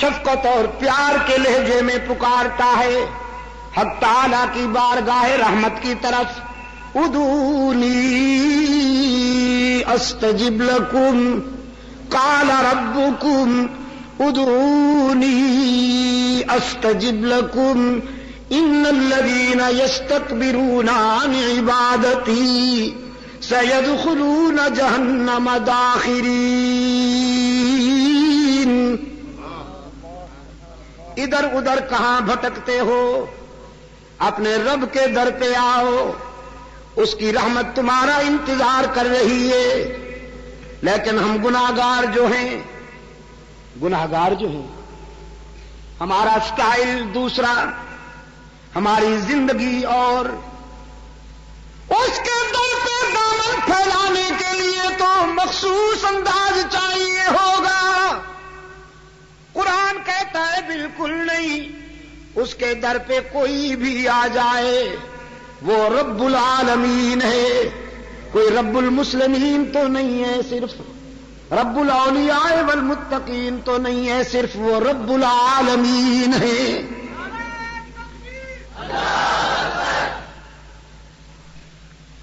Speaker 1: شفقت اور پیار کے لہجے میں پکارتا ہے حق تعالی کی بارگاہ رحمت کی طرف. ادعونی استجب لکم قال ربکم ادعونی استجب لکم ان الذین یستکبرون عن عبادتی سیدخلون جہنم داخرین. ادھر ادھر کہاں بھٹکتے ہو؟ اپنے رب کے در پہ آؤ، اس کی رحمت تمہارا انتظار کر رہی ہے. لیکن ہم گناہگار جو ہیں، ہمارا سٹائل دوسرا، ہماری زندگی اور اس کے در پہ دامن پھیلانے کے لیے تو مخصوص انداز چاہیے ہوگا. قرآن کہتا ہے بالکل نہیں، اس کے در پہ کوئی بھی آ جائے وہ رب العالمین ہے، کوئی رب المسلمین تو نہیں ہے، صرف رب الاولیاء والمتقین تو نہیں ہے، صرف وہ رب العالمین ہے.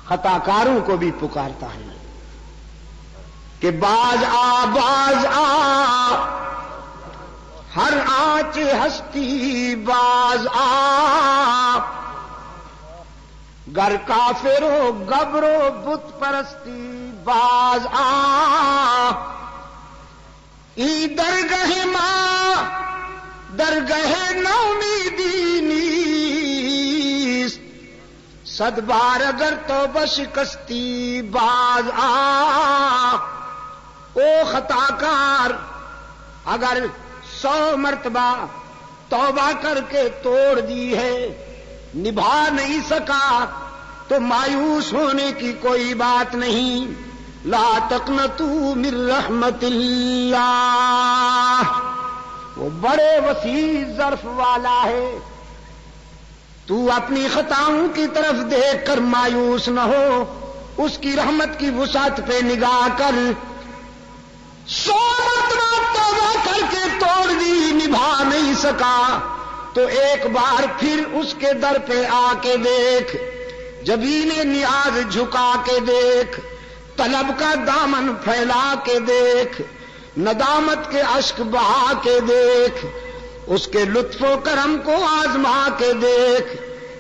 Speaker 1: خطا کاروں کو بھی پکارتا ہے کہ باز آ ہر آنچ ہستی باز آ، گر کافرو گبرو بت پرستی باز آ. ای درگہ ماں درگہ نومیدی نیست، صد بار اگر تو بشکستی باز آ. او خطا کار، اگر 100 مرتبہ توبہ کر کے توڑ دی ہے نبھا نہیں سکا تو مایوس ہونے کی کوئی بات نہیں. لا تقنطوا من رحمت اللہ، وہ بڑے وسیع ظرف والا ہے. تو اپنی خطاؤں کی طرف دیکھ کر مایوس نہ ہو، اس کی رحمت کی وسعت پہ نگاہ کر. 100 مرتبہ توبہ کر کے توڑ دی، نبھا نہیں سکا تو ایک بار پھر اس کے در پہ آ کے دیکھ، جبین نیاز جھکا کے دیکھ، طلب کا دامن پھیلا کے دیکھ، ندامت کے اشک بہا کے دیکھ، اس کے لطف و کرم کو آزما کے دیکھ.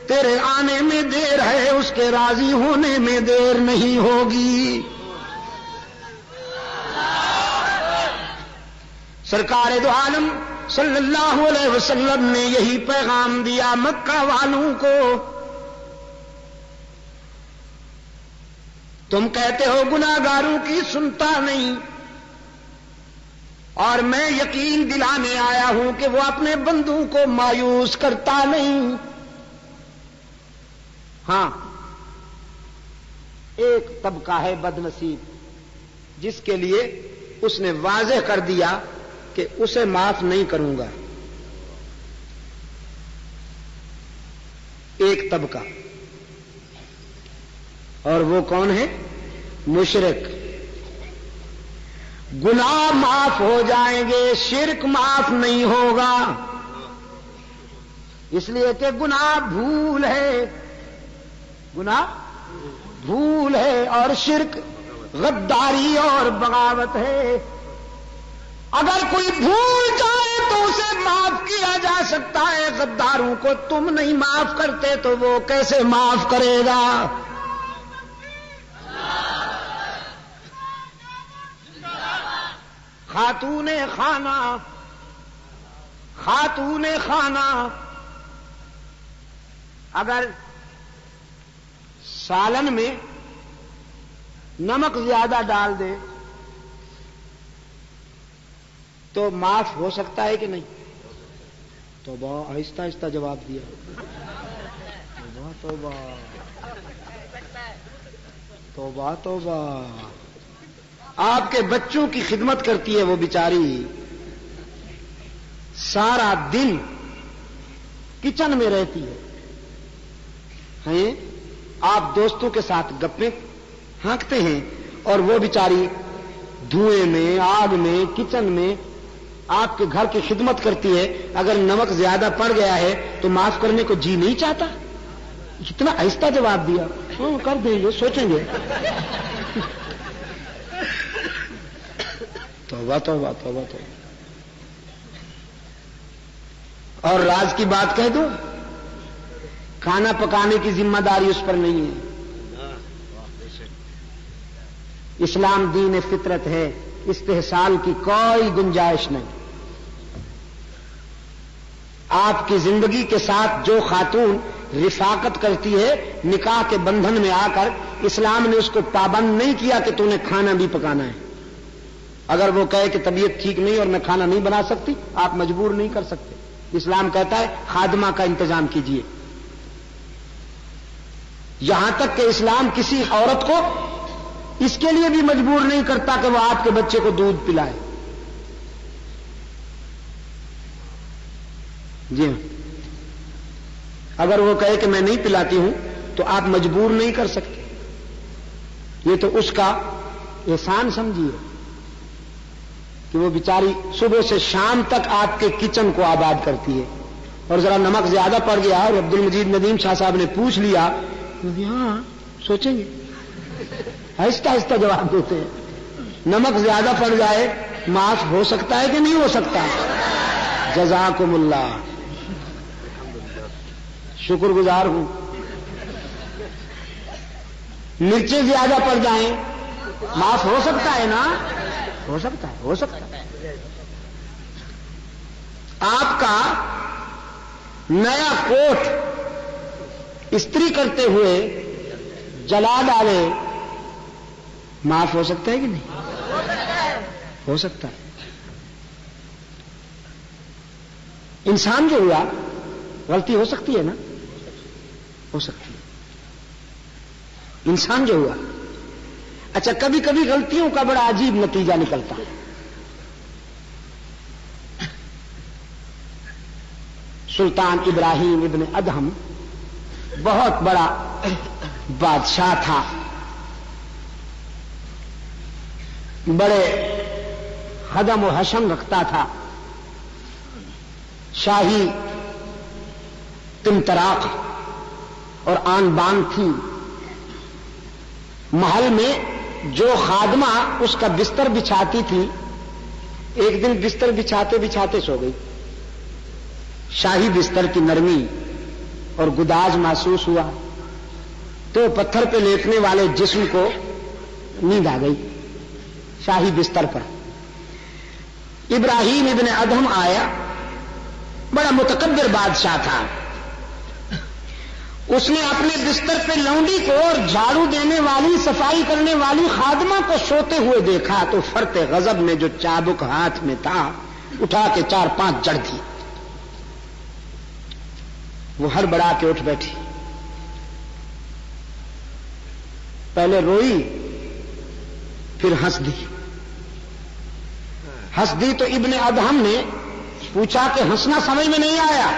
Speaker 1: تیرے آنے میں دیر ہے، اس کے راضی ہونے میں دیر نہیں ہوگی. سرکار دو عالم صلی اللہ علیہ وسلم نے یہی پیغام دیا مکہ والوں کو. تم کہتے ہو گناہگاروں کی سنتا نہیں، اور میں یقین دلانے آیا ہوں کہ وہ اپنے بندوں کو مایوس کرتا نہیں. ہاں، ایک طبقہ ہے بد نصیب جس کے لیے اس نے واضح کر دیا کہ اسے معاف نہیں کروں گا. ایک طبقہ، اور وہ کون ہے؟ مشرک. گناہ معاف ہو جائیں گے، شرک معاف نہیں ہوگا، اس لیے کہ گناہ بھول ہے، گناہ بھول ہے، اور شرک غداری اور بغاوت ہے. اگر کوئی بھول جائے تو اسے معاف کیا جا سکتا ہے، غداروں کو تم نہیں معاف کرتے تو وہ کیسے معاف کرے گا؟ خاتون خانہ اگر سالن میں نمک زیادہ ڈال دے تو معاف ہو سکتا ہے کہ نہیں؟ توبہ، آہستہ آہستہ جواب دیا. توبہ توبہ توبہ. آپ کے بچوں کی خدمت کرتی ہے وہ بیچاری، سارا دن کچن میں رہتی ہے. آپ دوستوں کے ساتھ گپیں ہانکتے ہیں اور وہ بیچاری دھوئیں میں، آگ میں، کچن میں آپ کے گھر کی خدمت کرتی ہے. اگر نمک زیادہ پڑ گیا ہے تو معاف کرنے کو جی نہیں چاہتا؟ اتنا آہستہ جواب دیا. کر دیں گے، سوچیں گے. توبہ توبہ توبہ توبہ. اور راز کی بات کہہ دوں، کھانا پکانے کی ذمہ داری اس پر نہیں ہے. اسلام دین فطرت ہے، استحصال کی کوئی گنجائش نہیں. آپ کی زندگی کے ساتھ جو خاتون رفاقت کرتی ہے نکاح کے بندھن میں آ کر، اسلام نے اس کو پابند نہیں کیا کہ تو نے کھانا بھی پکانا ہے. اگر وہ کہے کہ طبیعت ٹھیک نہیں اور میں کھانا نہیں بنا سکتی، آپ مجبور نہیں کر سکتے. اسلام کہتا ہے خادمہ کا انتظام کیجیے. یہاں تک کہ اسلام کسی عورت کو اس کے لیے بھی مجبور نہیں کرتا کہ وہ آپ کے بچے کو دودھ پلائے. جی ہاں، اگر وہ کہے کہ میں نہیں پلاتی ہوں تو آپ مجبور نہیں کر سکتے. یہ تو اس کا احسان سمجھیے کہ وہ بیچاری صبح سے شام تک آپ کے کچن کو آباد کرتی ہے. اور ذرا نمک زیادہ پڑ گیا اور عبد المجید ندیم شاہ صاحب نے پوچھ لیا، ہاں سوچیں گے، آہستہ آہستہ جواب دیتے ہیں. نمک زیادہ پڑ جائے معاف ہو سکتا ہے کہ نہیں ہو سکتا؟ جزاکم اللہ، شکر گزار ہوں. مرچیں زیادہ پڑ جائیں معاف ہو سکتا ہے نا؟ ہو سکتا ہے، ہو سکتا ہے. آپ کا نیا کوٹ استری کرتے ہوئے جلا ڈالے، معاف ہو سکتا ہے کہ نہیں؟ ہو سکتا ہے. انسان جو ہوا غلطی ہو سکتی ہے نا. ہو سکتی ہے. انسان جو ہوا. اچھا کبھی کبھی غلطیوں کا بڑا عجیب نتیجہ نکلتا ہے. سلطان ابراہیم ابن ادہم بہت بڑا بادشاہ تھا، بڑے حدم و حشم رکھتا تھا، شاہی تمتراق اور آن بان تھی. محل میں جو خادمہ اس کا بستر بچھاتی تھی، ایک دن بستر بچھاتے بچھاتے سو گئی. شاہی بستر کی نرمی اور گداز محسوس ہوا تو پتھر پہ لیٹنے والے جسم کو نیند آ گئی شاہی بستر پر. ابراہیم ابن ادہم آیا، بڑا متکبر بادشاہ تھا. اس نے اپنے بستر پہ لونڈی کو اور جھاڑو دینے والی صفائی کرنے والی خادمہ کو سوتے ہوئے دیکھا تو فرط غضب میں جو چابک ہاتھ میں تھا اٹھا کے 4-5 جڑ دی. وہ ہڑبڑا کے اٹھ بیٹھی، پہلے روئی پھر ہنس دی. ہنس دی تو ابن ادہم نے پوچھا کہ ہنسنا سمجھ میں نہیں آیا؟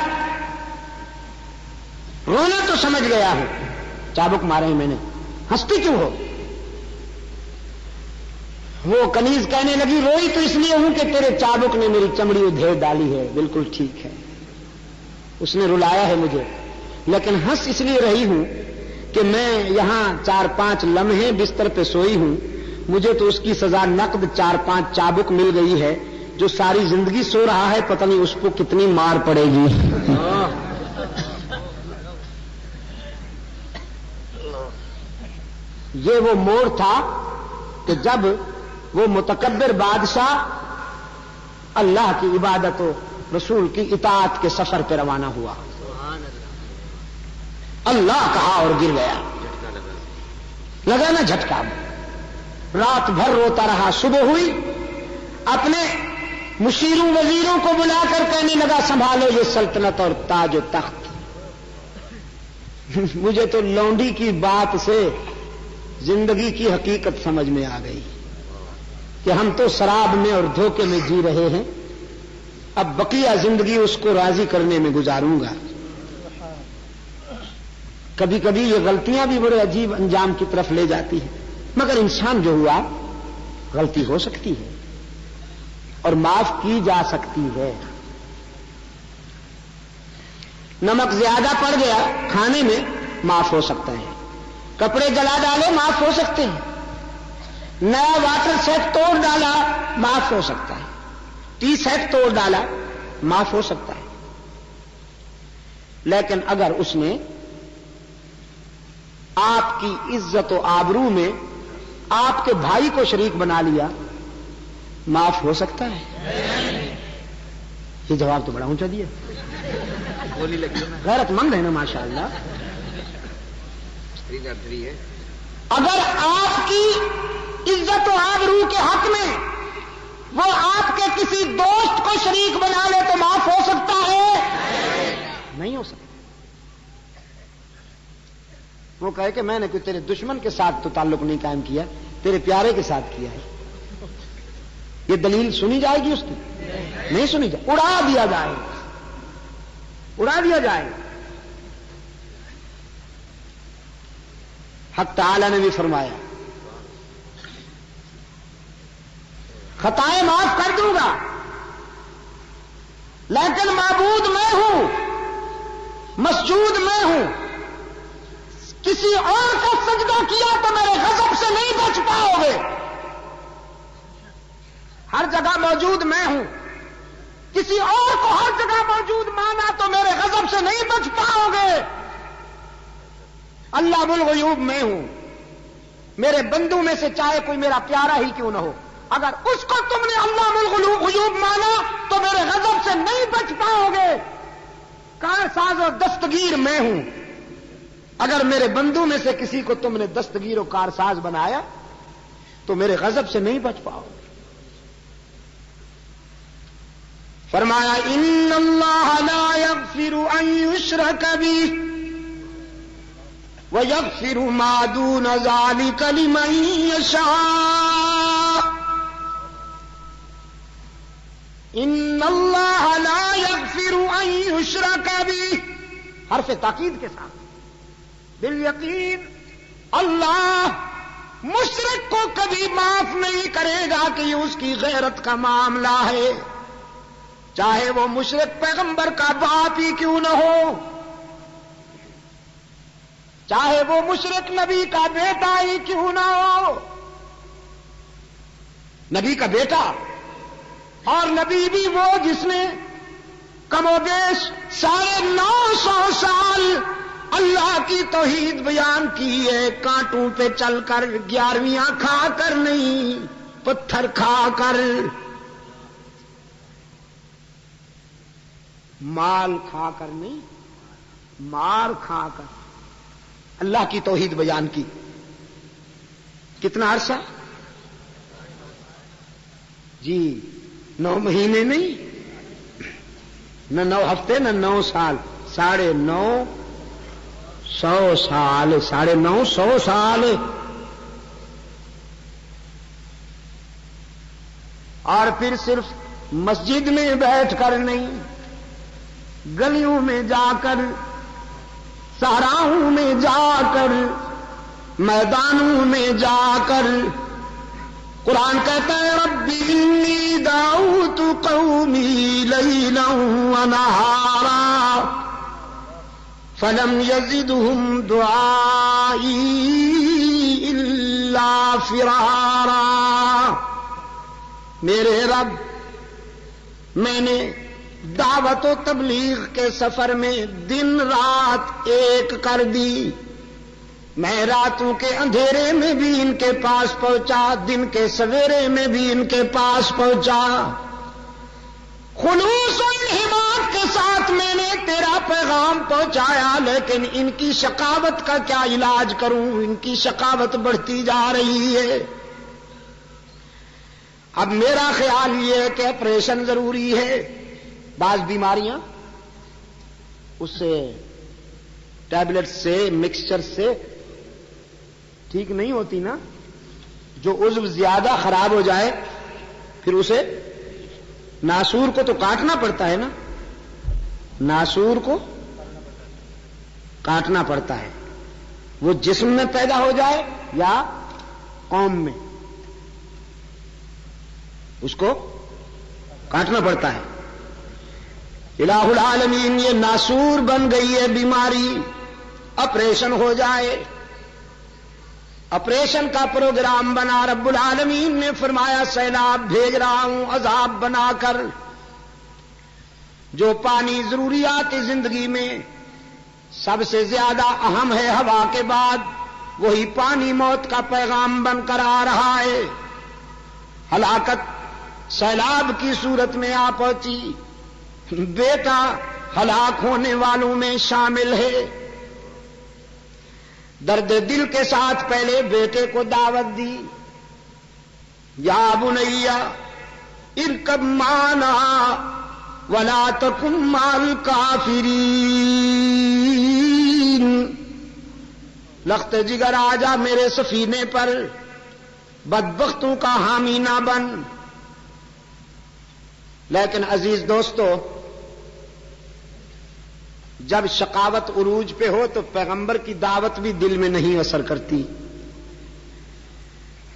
Speaker 1: رونا تو سمجھ گیا ہوں، چابک مارے میں نے، ہنستی کیوں ہو؟ وہ کنیز کہنے لگی روئی تو اس لیے ہوں کہ تیرے چابک نے میری چمڑی ادھیڑ ڈالی ہے. بالکل ٹھیک ہے، اس نے رلایا ہے مجھے، لیکن ہنس اس لیے رہی ہوں کہ میں یہاں 4-5 لمحے بستر پہ سوئی ہوں، مجھے تو اس کی سزا نقد 4-5 چابک مل گئی ہے. جو ساری زندگی سو رہا ہے پتہ نہیں اس کو کتنی مار پڑے گی. یہ وہ موڑ تھا کہ جب وہ متکبر بادشاہ اللہ کی عبادت و رسول کی اطاعت کے سفر پہ روانہ ہوا. اللہ کہا اور گر گیا. لگا نا جھٹکا. رات بھر روتا رہا. صبح ہوئی، اپنے مشیروں وزیروں کو بلا کر کہنے لگا سنبھالو یہ سلطنت اور تاج و تخت. مجھے تو لونڈی کی بات سے زندگی کی حقیقت سمجھ میں آ گئی کہ ہم تو شراب میں اور دھوکے میں جی رہے ہیں، اب بقیہ زندگی اس کو راضی کرنے میں گزاروں گا. کبھی کبھی یہ غلطیاں بھی بڑے عجیب انجام کی طرف لے جاتی ہیں، مگر انسان جو ہوا غلطی ہو سکتی ہے اور معاف کی جا سکتی ہے. نمک زیادہ پڑ گیا کھانے میں معاف ہو سکتا ہے، کپڑے جلا ڈالے معاف ہو سکتے ہیں، نیا واٹر سیٹ توڑ ڈالا معاف ہو سکتا ہے، ٹی سیٹ توڑ ڈالا معاف ہو سکتا ہے. لیکن اگر اس نے آپ کی عزت و آبرو میں آپ کے بھائی کو شریک بنا لیا معاف ہو سکتا ہے؟ یہ جواب تو بڑا اونچا دیا. غیرت مند ہے نا ماشاءاللہ. اگر آپ کی عزت و آبرو کے حق میں وہ آپ کے کسی دوست کو شریک بنا لے تو معاف ہو سکتا ہے؟ نہیں ہو سکتا. وہ کہے کہ میں نے کوئی تیرے دشمن کے ساتھ تو تعلق نہیں قائم کیا، تیرے پیارے کے ساتھ کیا ہے. یہ دلیل سنی جائے گی اس کی؟ نہیں سنی جائے. اڑا دیا جائے، اڑا دیا جائے. حق تعالی نے بھی فرمایا خطائیں معاف کر دوں گا، لیکن معبود میں ہوں، مسجود میں ہوں. کسی اور کو سجدہ کیا تو میرے غضب سے نہیں بچ پاؤ گے. ہر جگہ موجود میں ہوں، کسی اور کو ہر جگہ موجود مانا تو میرے غضب سے نہیں بچ پاؤ گے. اللہ الغیوب میں ہوں، میرے بندوں میں سے چاہے کوئی میرا پیارا ہی کیوں نہ ہو، اگر اس کو تم نے اللہ الغیوب مانا تو میرے غضب سے نہیں بچ پاؤ گے. کارساز و دستگیر میں ہوں، اگر میرے بندوں میں سے کسی کو تم نے دستگیر و کارساز بنایا تو میرے غضب سے نہیں بچ پاؤ. فرمایا ان اللہ لا یغفر ان یشرک بہ وَيَغْفِرُ مَا دُونَ ذَلِكَ لِمَن يَشَاءُ إِنَّ اللَّهَ لَا يَغْفِرُ أَن يُشْرَكَ بِهِ، حرف تاکید کے ساتھ بالیقین اللہ مشرک کو کبھی معاف نہیں کرے گا کہ یہ اس کی غیرت کا معاملہ ہے، چاہے وہ مشرک پیغمبر کا باپ ہی کیوں نہ ہو، چاہے وہ مشرک نبی کا بیٹا ہی کیوں نہ ہو۔ نبی کا بیٹا اور نبی بھی وہ جس نے کم و بیش 950 سال اللہ کی توحید بیان کی ہے، کانٹوں پہ چل کر، 11ویں کھا کر نہیں، پتھر کھا کر، مال کھا کر نہیں، مار کھا کر اللہ کی توحید بیان کی۔ کتنا عرصہ؟ جی 9 مہینے نہیں، نہ 9 ہفتے، نہ 9 سال، 950 سال، 950 سال۔ اور پھر صرف مسجد میں بیٹھ کر نہیں، گلیوں میں جا کر، صحراؤں میں جا کر، میدانوں میں جا کر قرآن کہتا ہے ربی انی دعوت قومی لیلا ونہارا فلم یزدہم دعائی الا فرارا۔ میرے رب، میں نے دعوت و تبلیغ کے سفر میں دن رات ایک کر دی، میں راتوں کے اندھیرے میں بھی ان کے پاس پہنچا، دن کے سویرے میں بھی ان کے پاس پہنچا، خلوص و انہماک کے ساتھ میں نے تیرا پیغام پہنچایا، لیکن ان کی شقاوت کا کیا علاج کروں، ان کی شقاوت بڑھتی جا رہی ہے۔ اب میرا خیال یہ ہے کہ آپریشن ضروری ہے۔ بعض بیماریاں اس سے ٹیبلٹ سے، مکسچر سے ٹھیک نہیں ہوتی نا، جو عضو زیادہ خراب ہو جائے پھر اسے ناسور کو تو کاٹنا پڑتا ہے نا، ناسور کو کاٹنا پڑتا ہے، وہ جسم میں پیدا ہو جائے یا قوم میں، اس کو کاٹنا پڑتا ہے۔ الہ العالمین یہ ناسور بن گئی ہے بیماری، آپریشن ہو جائے، آپریشن کا پروگرام بنا، رب العالمین نے فرمایا سیلاب بھیج رہا ہوں عذاب بنا کر، جو پانی ضروریات زندگی میں سب سے زیادہ اہم ہے ہوا کے بعد، وہی پانی موت کا پیغام بن کر آ رہا ہے۔ ہلاکت سیلاب کی صورت میں آ پہنچی، بیٹا ہلاک ہونے والوں میں شامل ہے۔ درد دل کے ساتھ پہلے بیٹے کو دعوت دی، یا بنیا ارکب معنا ولا تکن مع الکافرین، لخت جگر آجا میرے سفینے پر، بدبختوں کا حامی نہ بن۔ لیکن عزیز دوستو، جب شقاوت عروج پہ ہو تو پیغمبر کی دعوت بھی دل میں نہیں اثر کرتی۔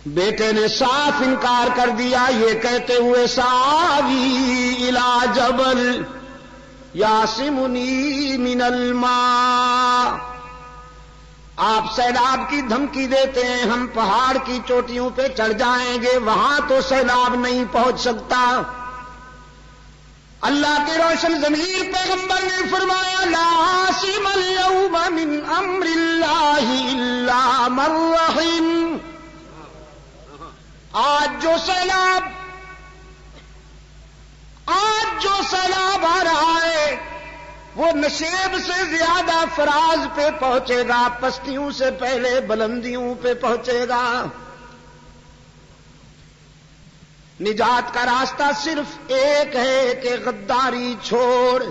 Speaker 1: بیٹے نے صاف انکار کر دیا، یہ کہتے ہوئے ساوی الی جبل یعصمنی من الماء، آپ سیلاب کی دھمکی دیتے ہیں، ہم پہاڑ کی چوٹیوں پہ چڑھ جائیں گے، وہاں تو سیلاب نہیں پہنچ سکتا۔ اللہ کے روشن ضمیر پیغمبر نے فرمایا لا عاصم اليوم من امر اللہ الا من رحم، آج جو سیلاب آ رہا ہے وہ نشیب سے زیادہ فراز پہ پہنچے گا، پستیوں سے پہلے بلندیوں پہ پہنچے گا۔ نجات کا راستہ صرف ایک ہے کہ غداری چھوڑ،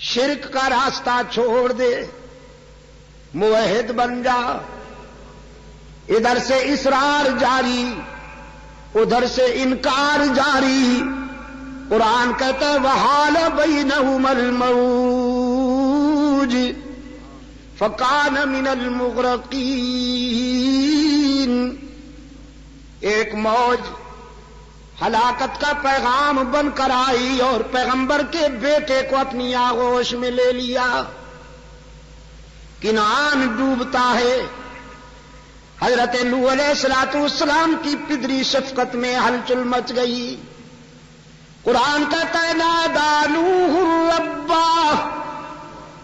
Speaker 1: شرک کا راستہ چھوڑ دے، موحد بن جا. ادھر سے اصرار جاری، ادھر سے انکار جاری. قرآن کہتا ہے وحال بینہما الموج فکان من المغرقین. ایک موج ہلاکت کا پیغام بن کر آئی اور پیغمبر کے بیٹے کو اپنی آغوش میں لے لیا. کنعان ڈوبتا ہے. حضرت نوح علیہ السلام کی پدری شفقت میں ہلچل مچ گئی. قرآن کہتا ہے نادى نوح ربه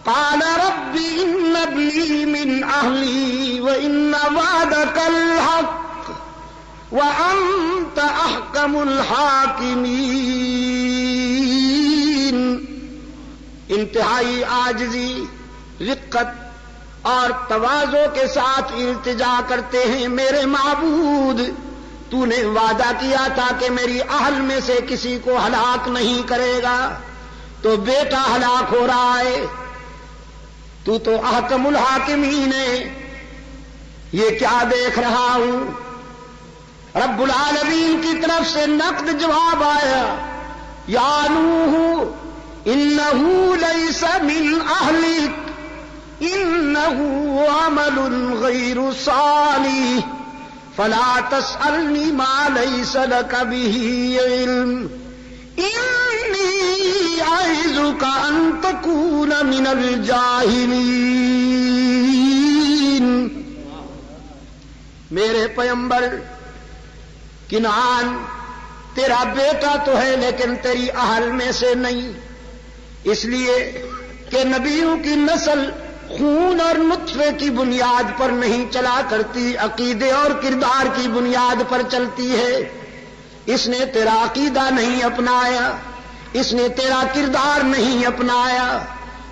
Speaker 1: قال رب ان ابني من اهلي وان وعدك الحق وانت احكم الحاكمين. انتہائی عاجزی، رقت اور تواضع کے ساتھ التجا کرتے ہیں میرے معبود تو نے وعدہ کیا تھا کہ میری اہل میں سے کسی کو ہلاک نہیں کرے گا، تو بیٹا ہلاک ہو رہا ہے. تو احکم الحاکمین ہے. یہ کیا دیکھ رہا ہوں؟ رب العالمین کی طرف سے نقد جواب آیا یا نوح انہ لیس من اہلک انہ عمل غیر صالح فلا تسألنی ما لیس لک به علم انی اعظک ان تکون من الجاہلین. میرے پیغمبر کنعان تیرا بیٹا تو ہے لیکن تیری اہل میں سے نہیں، اس لیے کہ نبیوں کی نسل خون اور نطفے کی بنیاد پر نہیں چلا کرتی، عقیدے اور کردار کی بنیاد پر چلتی ہے. اس نے تیرا عقیدہ نہیں اپنایا، اس نے تیرا کردار نہیں اپنایا،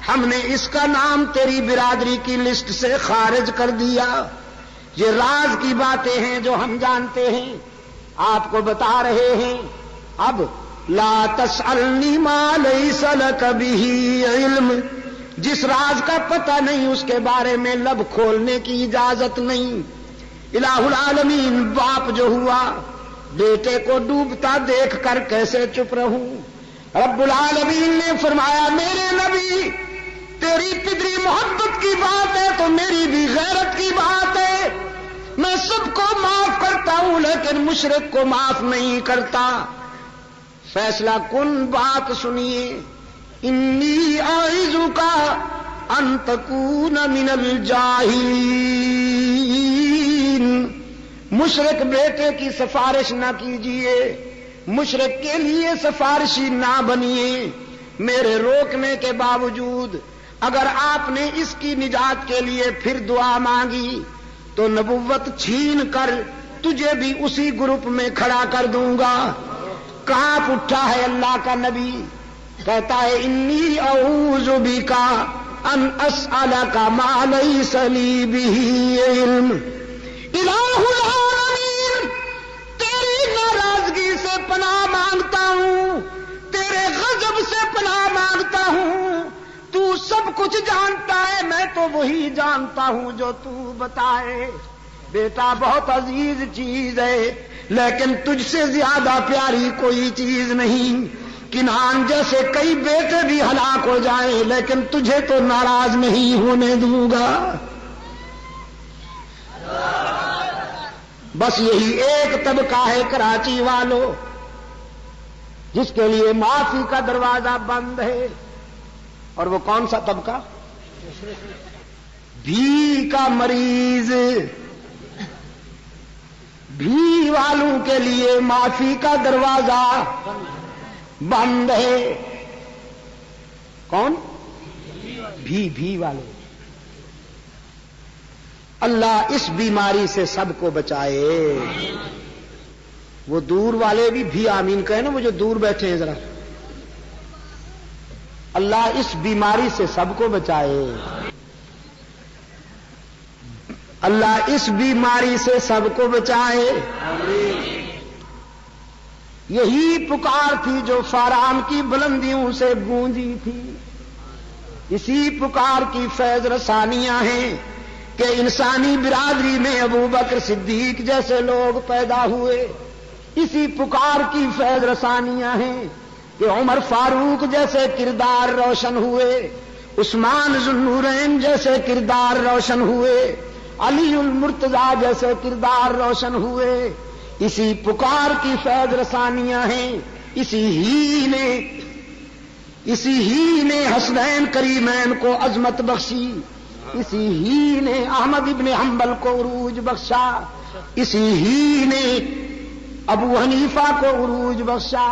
Speaker 1: ہم نے اس کا نام تیری برادری کی لسٹ سے خارج کر دیا. یہ راز کی باتیں ہیں جو ہم جانتے ہیں، آپ کو بتا رہے ہیں. اب لا تسألنی ما لیس لک به علم، جس راز کا پتہ نہیں اس کے بارے میں لب کھولنے کی اجازت نہیں. الہ العالمین باپ جو ہوا بیٹے کو ڈوبتا دیکھ کر کیسے چپ رہوں؟ رب العالمین نے فرمایا میرے نبی تیری پدری محبت کی بات ہے تو میری بھی غیرت کی بات ہے. میں سب کو معاف کرتا ہوں لیکن مشرک کو معاف نہیں کرتا. فیصلہ کن بات سنیے. انی اعظک ان تکون من الجاہلین. مشرک بیٹے کی سفارش نہ کیجیے، مشرک کے لیے سفارشی نہ بنیے. میرے روکنے کے باوجود اگر آپ نے اس کی نجات کے لیے پھر دعا مانگی تو نبوت چھین کر تجھے بھی اسی گروپ میں کھڑا کر دوں گا. کانپ اٹھا ہے اللہ کا نبی، کہتا ہے انی اعوذ بک ان اسألک ما لیس لی بہ علم. الہ العالمین تیری ناراضگی سے پناہ مانگتا ہوں، تیرے غضب سے پناہ مانگتا ہوں. تو سب کچھ جانتا ہے، میں تو وہی جانتا ہوں جو تو بتائے. بیٹا بہت عزیز چیز ہے لیکن تجھ سے زیادہ پیاری کوئی چیز نہیں. کنعان جیسے کئی بیٹے بھی ہلاک ہو جائیں لیکن تجھے تو ناراض نہیں ہونے دوں گا. بس یہی ایک طبقہ ہے کراچی والوں جس کے لیے معافی کا دروازہ بند ہے. اور وہ کون سا طبقہ؟ بھی کا مریض. بھی والوں کے لیے معافی کا دروازہ بند ہے. کون؟ بھی والے. اللہ اس بیماری سے سب کو بچائے. وہ دور والے بھی آمین کہیں نا، وہ جو دور بیٹھے ہیں ذرا. اللہ اس بیماری سے سب کو بچائے. اللہ اس بیماری سے سب کو بچائے. یہی پکار تھی جو فاران کی بلندیوں سے گونجی تھی. اسی پکار کی فیض رسانیاں ہیں کہ انسانی برادری میں ابو بکر صدیق جیسے لوگ پیدا ہوئے، اسی پکار کی فیض رسانیاں ہیں کہ عمر فاروق جیسے کردار روشن ہوئے، عثمان ذو النورین جیسے کردار روشن ہوئے، علی المرتضیٰ جیسے کردار روشن ہوئے، اسی پکار کی فیض رسانیاں ہیں۔ اسی ہی نے حسنین کریمین کو عظمت بخشی، اسی ہی نے احمد ابن حنبل کو عروج بخشا، اسی ہی نے ابو حنیفہ کو عروج بخشا،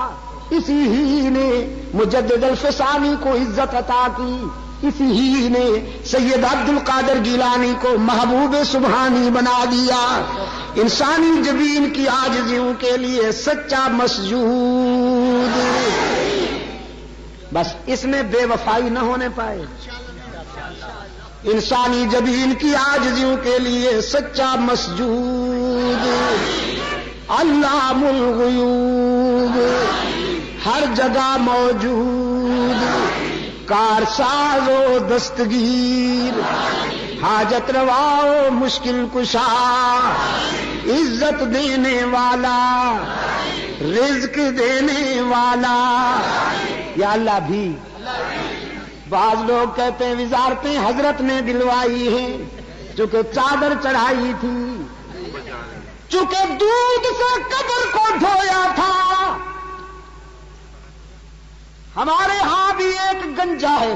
Speaker 1: اسی ہی نے مجدد الفسانی کو عزت عطا کی، اسی ہی نے سید عبد القادر گیلانی کو محبوب سبحانی بنا دیا۔ انسانی جبین کی عاجزیوں کے لیے سچا مسجود، بس اس میں بے وفائی نہ ہونے پائے۔ انسانی جبین کی عاجزیوں کے لیے سچا مسجود، علام الغیوب ہر جگہ موجود، کارساز و دستگیر، حاجت روا و مشکل کشا، عزت دینے والا، رزق دینے والا، یا اللہ بھی۔ بعض لوگ کہتے ہیں وزارتیں حضرت نے دلوائی ہیں، چونکہ چادر چڑھائی تھی، چونکہ دودھ سے قبر کو دھویا تھا۔ ہمارے ہاں بھی ایک گنجا ہے،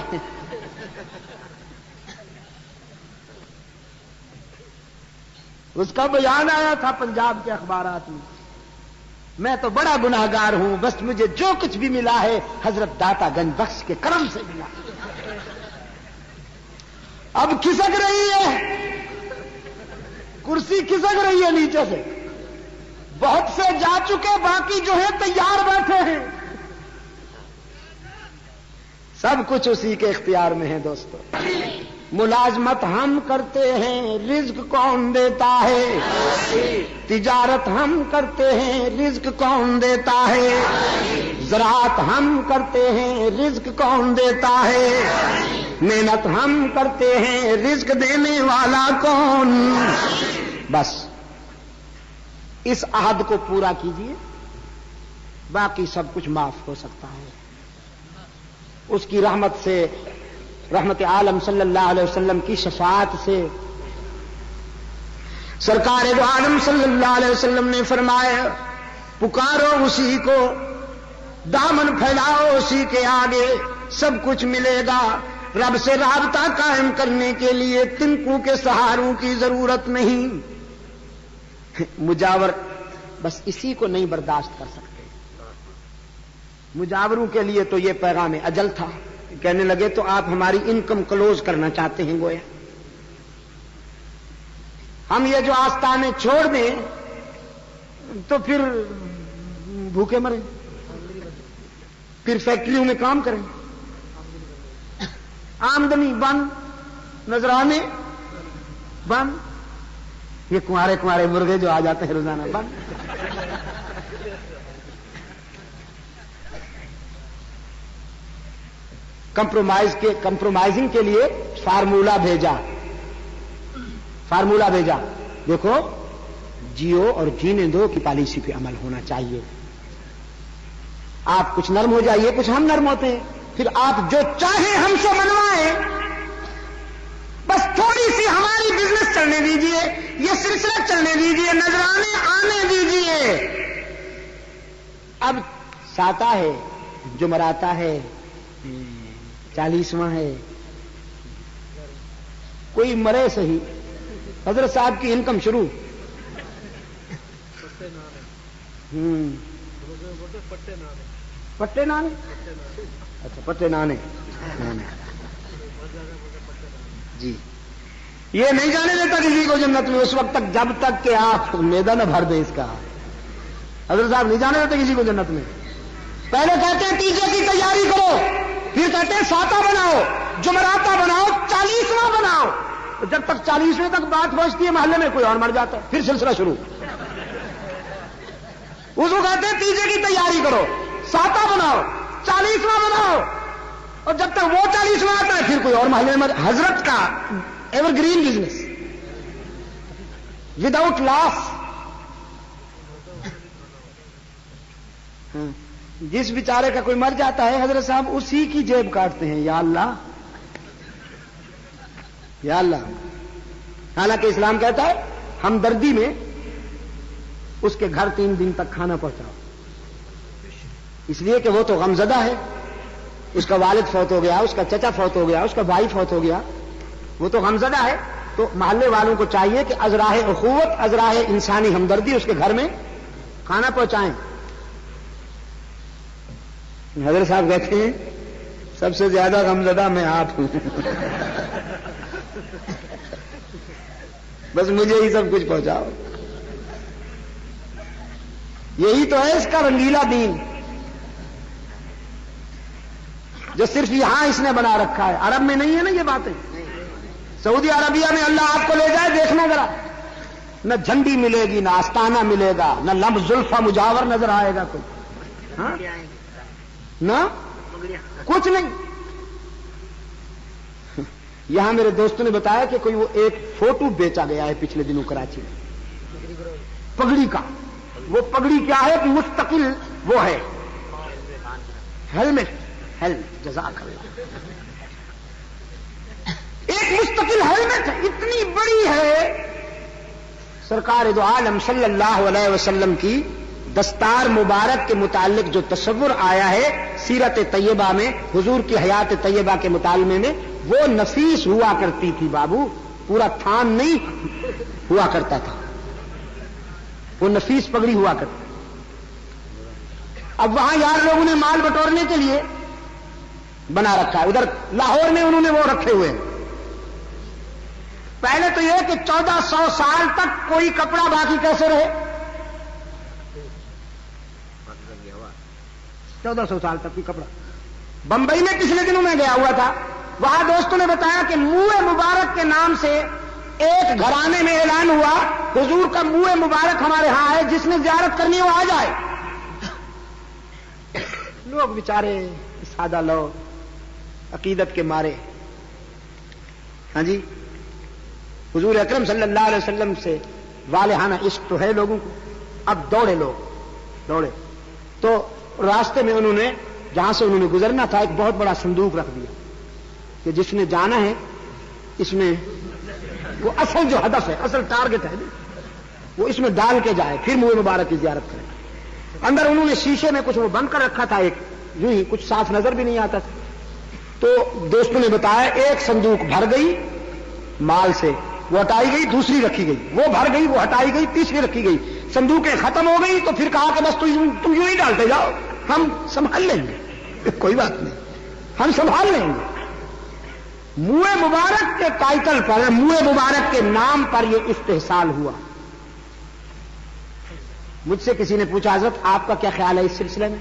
Speaker 1: اس کا بیان آیا تھا پنجاب کے اخبارات میں، میں تو بڑا گناہگار ہوں، بس مجھے جو کچھ بھی ملا ہے حضرت داتا گنج بخش کے کرم سے ملا۔ اب کھسک رہی ہے کرسی، کھسک رہی ہے نیچے سے، بہت سے جا چکے، باقی جو ہیں تیار بیٹھے ہیں، سب کچھ اسی کے اختیار میں ہے۔ دوستو ملازمت ہم کرتے ہیں، رزق کون دیتا ہے؟ تجارت ہم کرتے ہیں، رزق کون دیتا ہے؟ زراعت ہم کرتے ہیں، رزق کون دیتا ہے؟ محنت ہم کرتے ہیں، رزق دینے والا کون؟ بس اس عہد کو پورا کیجیے، باقی سب کچھ معاف ہو سکتا ہے۔ اس کی رحمت سے، رحمت عالم صلی اللہ علیہ وسلم کی شفاعت سے، سرکار دو عالم صلی اللہ علیہ وسلم نے فرمایا پکارو اسی کو، دامن پھیلاؤ اسی کے آگے، سب کچھ ملے گا۔ رب سے رابطہ قائم کرنے کے لیے تنکوں کے سہاروں کی ضرورت نہیں۔ مجاور بس اسی کو نہیں برداشت کر سکتے۔ مجاوروں کے لیے تو یہ پیغام اجل تھا، کہنے لگے تو آپ ہماری انکم کلوز کرنا چاہتے ہیں گویا، ہم یہ جو آستانے چھوڑ دیں تو پھر بھوکے مریں، پھر فیکٹریوں میں کام کریں، آمدنی بند، نذرانے بند، یہ کنوارے مرغے جو آ جاتے ہیں روزانہ بند۔ کمپرومائزنگ کے لیے فارمولا بھیجا، دیکھو جیو اور جینے دو کی پالیسی پہ عمل ہونا چاہیے، آپ کچھ نرم ہو جائیے، کچھ ہم نرم ہوتے ہیں، پھر آپ جو چاہیں ہم سے منوائیں، بس تھوڑی سی ہماری بزنس چلنے دیجیے، یہ سلسلہ چلنے دیجیے، نذرانے آنے دیجیے۔ اب ساتا ہے، جمعراتا ہے، 40واں ہے، کوئی مرے صحیح، حضرت صاحب کی انکم شروع۔ پٹے نانے، اچھا پٹے نانے جی، یہ نہیں جانے دیتا کسی کو جنت میں اس وقت تک جب تک کہ آپ میدہ نہ بھر دیں اس کا۔ حضرت صاحب نہیں جانے دیتے کسی کو جنت میں، پہلے کہتے ہیں تیجے کی تیاری کرو، پھر کہتے ہیں ساتا بناؤ، جمعراتا بناؤ، 40واں بناؤ، جب تک 40ویں تک بات پہنچتی ہے محلے میں کوئی اور مر جاتا ہے، پھر سلسلہ شروع۔ اس کو کہتے ہیں تیجے کی تیاری کرو، ساتا بناؤ، 40واں بناؤ، اور جب تک وہ 40واں آتا ہے پھر کوئی اور محلے میں۔ حضرت کا ایور گرین بزنس وداؤٹ لاس. جس بیچارے کا کوئی مر جاتا ہے حضرت صاحب اسی کی جیب کاٹتے ہیں. یا اللہ یا اللہ. حالانکہ اسلام کہتا ہے ہمدردی میں اس کے گھر 3 دن تک کھانا پہنچاؤ، اس لیے کہ وہ تو غمزدہ ہے، اس کا والد فوت ہو گیا، اس کا چچا فوت ہو گیا، اس کا بھائی فوت ہو گیا، وہ تو غمزدہ ہے. تو محلے والوں کو چاہیے کہ ازراہ اخوت، ازراہ انسانی ہمدردی اس کے گھر میں کھانا پہنچائیں. حضرت صاحب کہتے ہیں سب سے زیادہ غمزدہ میں آپ ہوں. بس مجھے ہی سب کچھ پہنچاؤ. یہی تو ہے اس کا رنگیلا دین جو صرف یہاں اس نے بنا رکھا ہے. عرب میں نہیں ہے نا یہ باتیں. سعودی عربیہ میں اللہ آپ کو لے جائے دیکھنا ذرا، نہ جھنڈی ملے گی، نہ آستانہ ملے گا، نہ لمب زلفہ مجاور نظر آئے گا کوئی، ہاں نہ کچھ نہیں. یہاں میرے دوستوں نے بتایا کہ کوئی وہ ایک فوٹو بیچا گیا ہے پچھلے دنوں کراچی میں پگڑی کا. وہ پگڑی کیا ہے کہ مستقل وہ ہے ہیلمٹ. جزاک اللہ. ایک مستقل ہیلمٹ اتنی بڑی ہے. سرکار دو عالم صلی اللہ علیہ وسلم کی دستار مبارک کے متعلق جو تصور آیا ہے سیرت طیبہ میں، حضور کی حیات طیبہ کے مطالعے میں، وہ نفیس ہوا کرتی تھی بابو، پورا تھان نہیں ہوا کرتا تھا، وہ نفیس پگڑی ہوا کرتی. اب وہاں یار لوگوں نے مال بٹورنے کے لیے بنا رکھا ہے. ادھر لاہور میں انہوں نے وہ رکھے ہوئے ہیں. پہلے تو یہ کہ 1400 سال تک کوئی کپڑا باقی کیسے رہے؟ 1400 سال تک کوئی کپڑا. بمبئی میں پچھلے دنوں میں گیا ہوا تھا، وہاں دوستوں نے بتایا کہ منہ مبارک کے نام سے ایک گھرانے میں اعلان ہوا حضور کا منہ مبارک ہمارے ہاں ہے، جس نے زیارت کرنی ہے وہ آ جائے. لوگ بیچارے سادہ لوگ عقیدت کے مارے، ہاں جی حضور اکرم صلی اللہ علیہ وسلم سے والہانہ عشق تو ہے لوگوں کو. اب دوڑے تو راستے میں انہوں نے جہاں سے انہوں نے گزرنا تھا ایک بہت بڑا صندوق رکھ دیا کہ جس نے جانا ہے اس میں وہ اصل جو ہدف ہے، اصل ٹارگٹ ہے وہ اس میں ڈال کے جائے، پھر منہ مبارک کی زیارت کرے. اندر انہوں نے شیشے میں کچھ وہ بند کر رکھا تھا، ایک یوں ہی کچھ صاف نظر بھی نہیں آتا تھا. تو دوستوں نے بتایا ایک صندوق بھر گئی مال سے، وہ ہٹائی گئی، دوسری رکھی گئی، وہ بھر گئی، وہ ہٹائی گئی، تیسری رکھی گئی. صندوقیں ختم ہو گئی تو پھر کہا کہ بس تم یوں ہی ڈالتے جاؤ، ہم سنبھال لیں گے، کوئی بات نہیں، ہم سنبھال لیں گے. منہ مبارک کے ٹائٹل پر، منہ مبارک کے نام پر یہ استحصال ہوا. مجھ سے کسی نے پوچھا حضرت آپ کا کیا خیال ہے اس سلسلے میں؟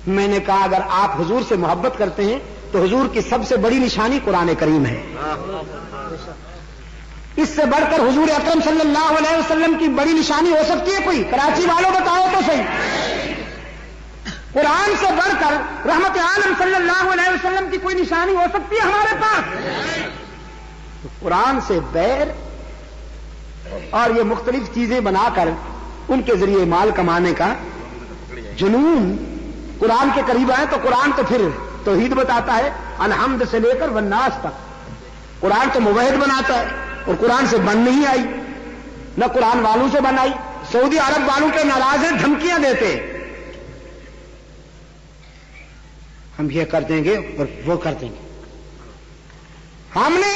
Speaker 1: میں نے کہا اگر آپ حضور سے محبت کرتے ہیں تو حضور کی سب سے بڑی نشانی قرآن کریم ہے. اس سے بڑھ کر حضور اکرم صلی اللہ علیہ وسلم کی بڑی نشانی ہو سکتی ہے کوئی؟ کراچی والوں بتاؤ تو صحیح. قرآن سے بڑھ کر رحمت عالم صلی اللہ علیہ وسلم کی کوئی نشانی ہو سکتی ہے ہمارے پاس؟ تو قرآن سے بیر اور یہ مختلف چیزیں بنا کر ان کے ذریعے مال کمانے کا جنون. قرآن کے قریب آئے تو قرآن تو پھر توحید بتاتا ہے، الحمد سے لے کر والناس تک. قرآن تو موحد بناتا ہے اور قرآن سے بن نہیں آئی، نہ قرآن والوں سے بن آئی. سعودی عرب والوں کے ناراض ہیں، دھمکیاں دیتے ہم یہ کر دیں گے اور وہ کر دیں گے. ہم نے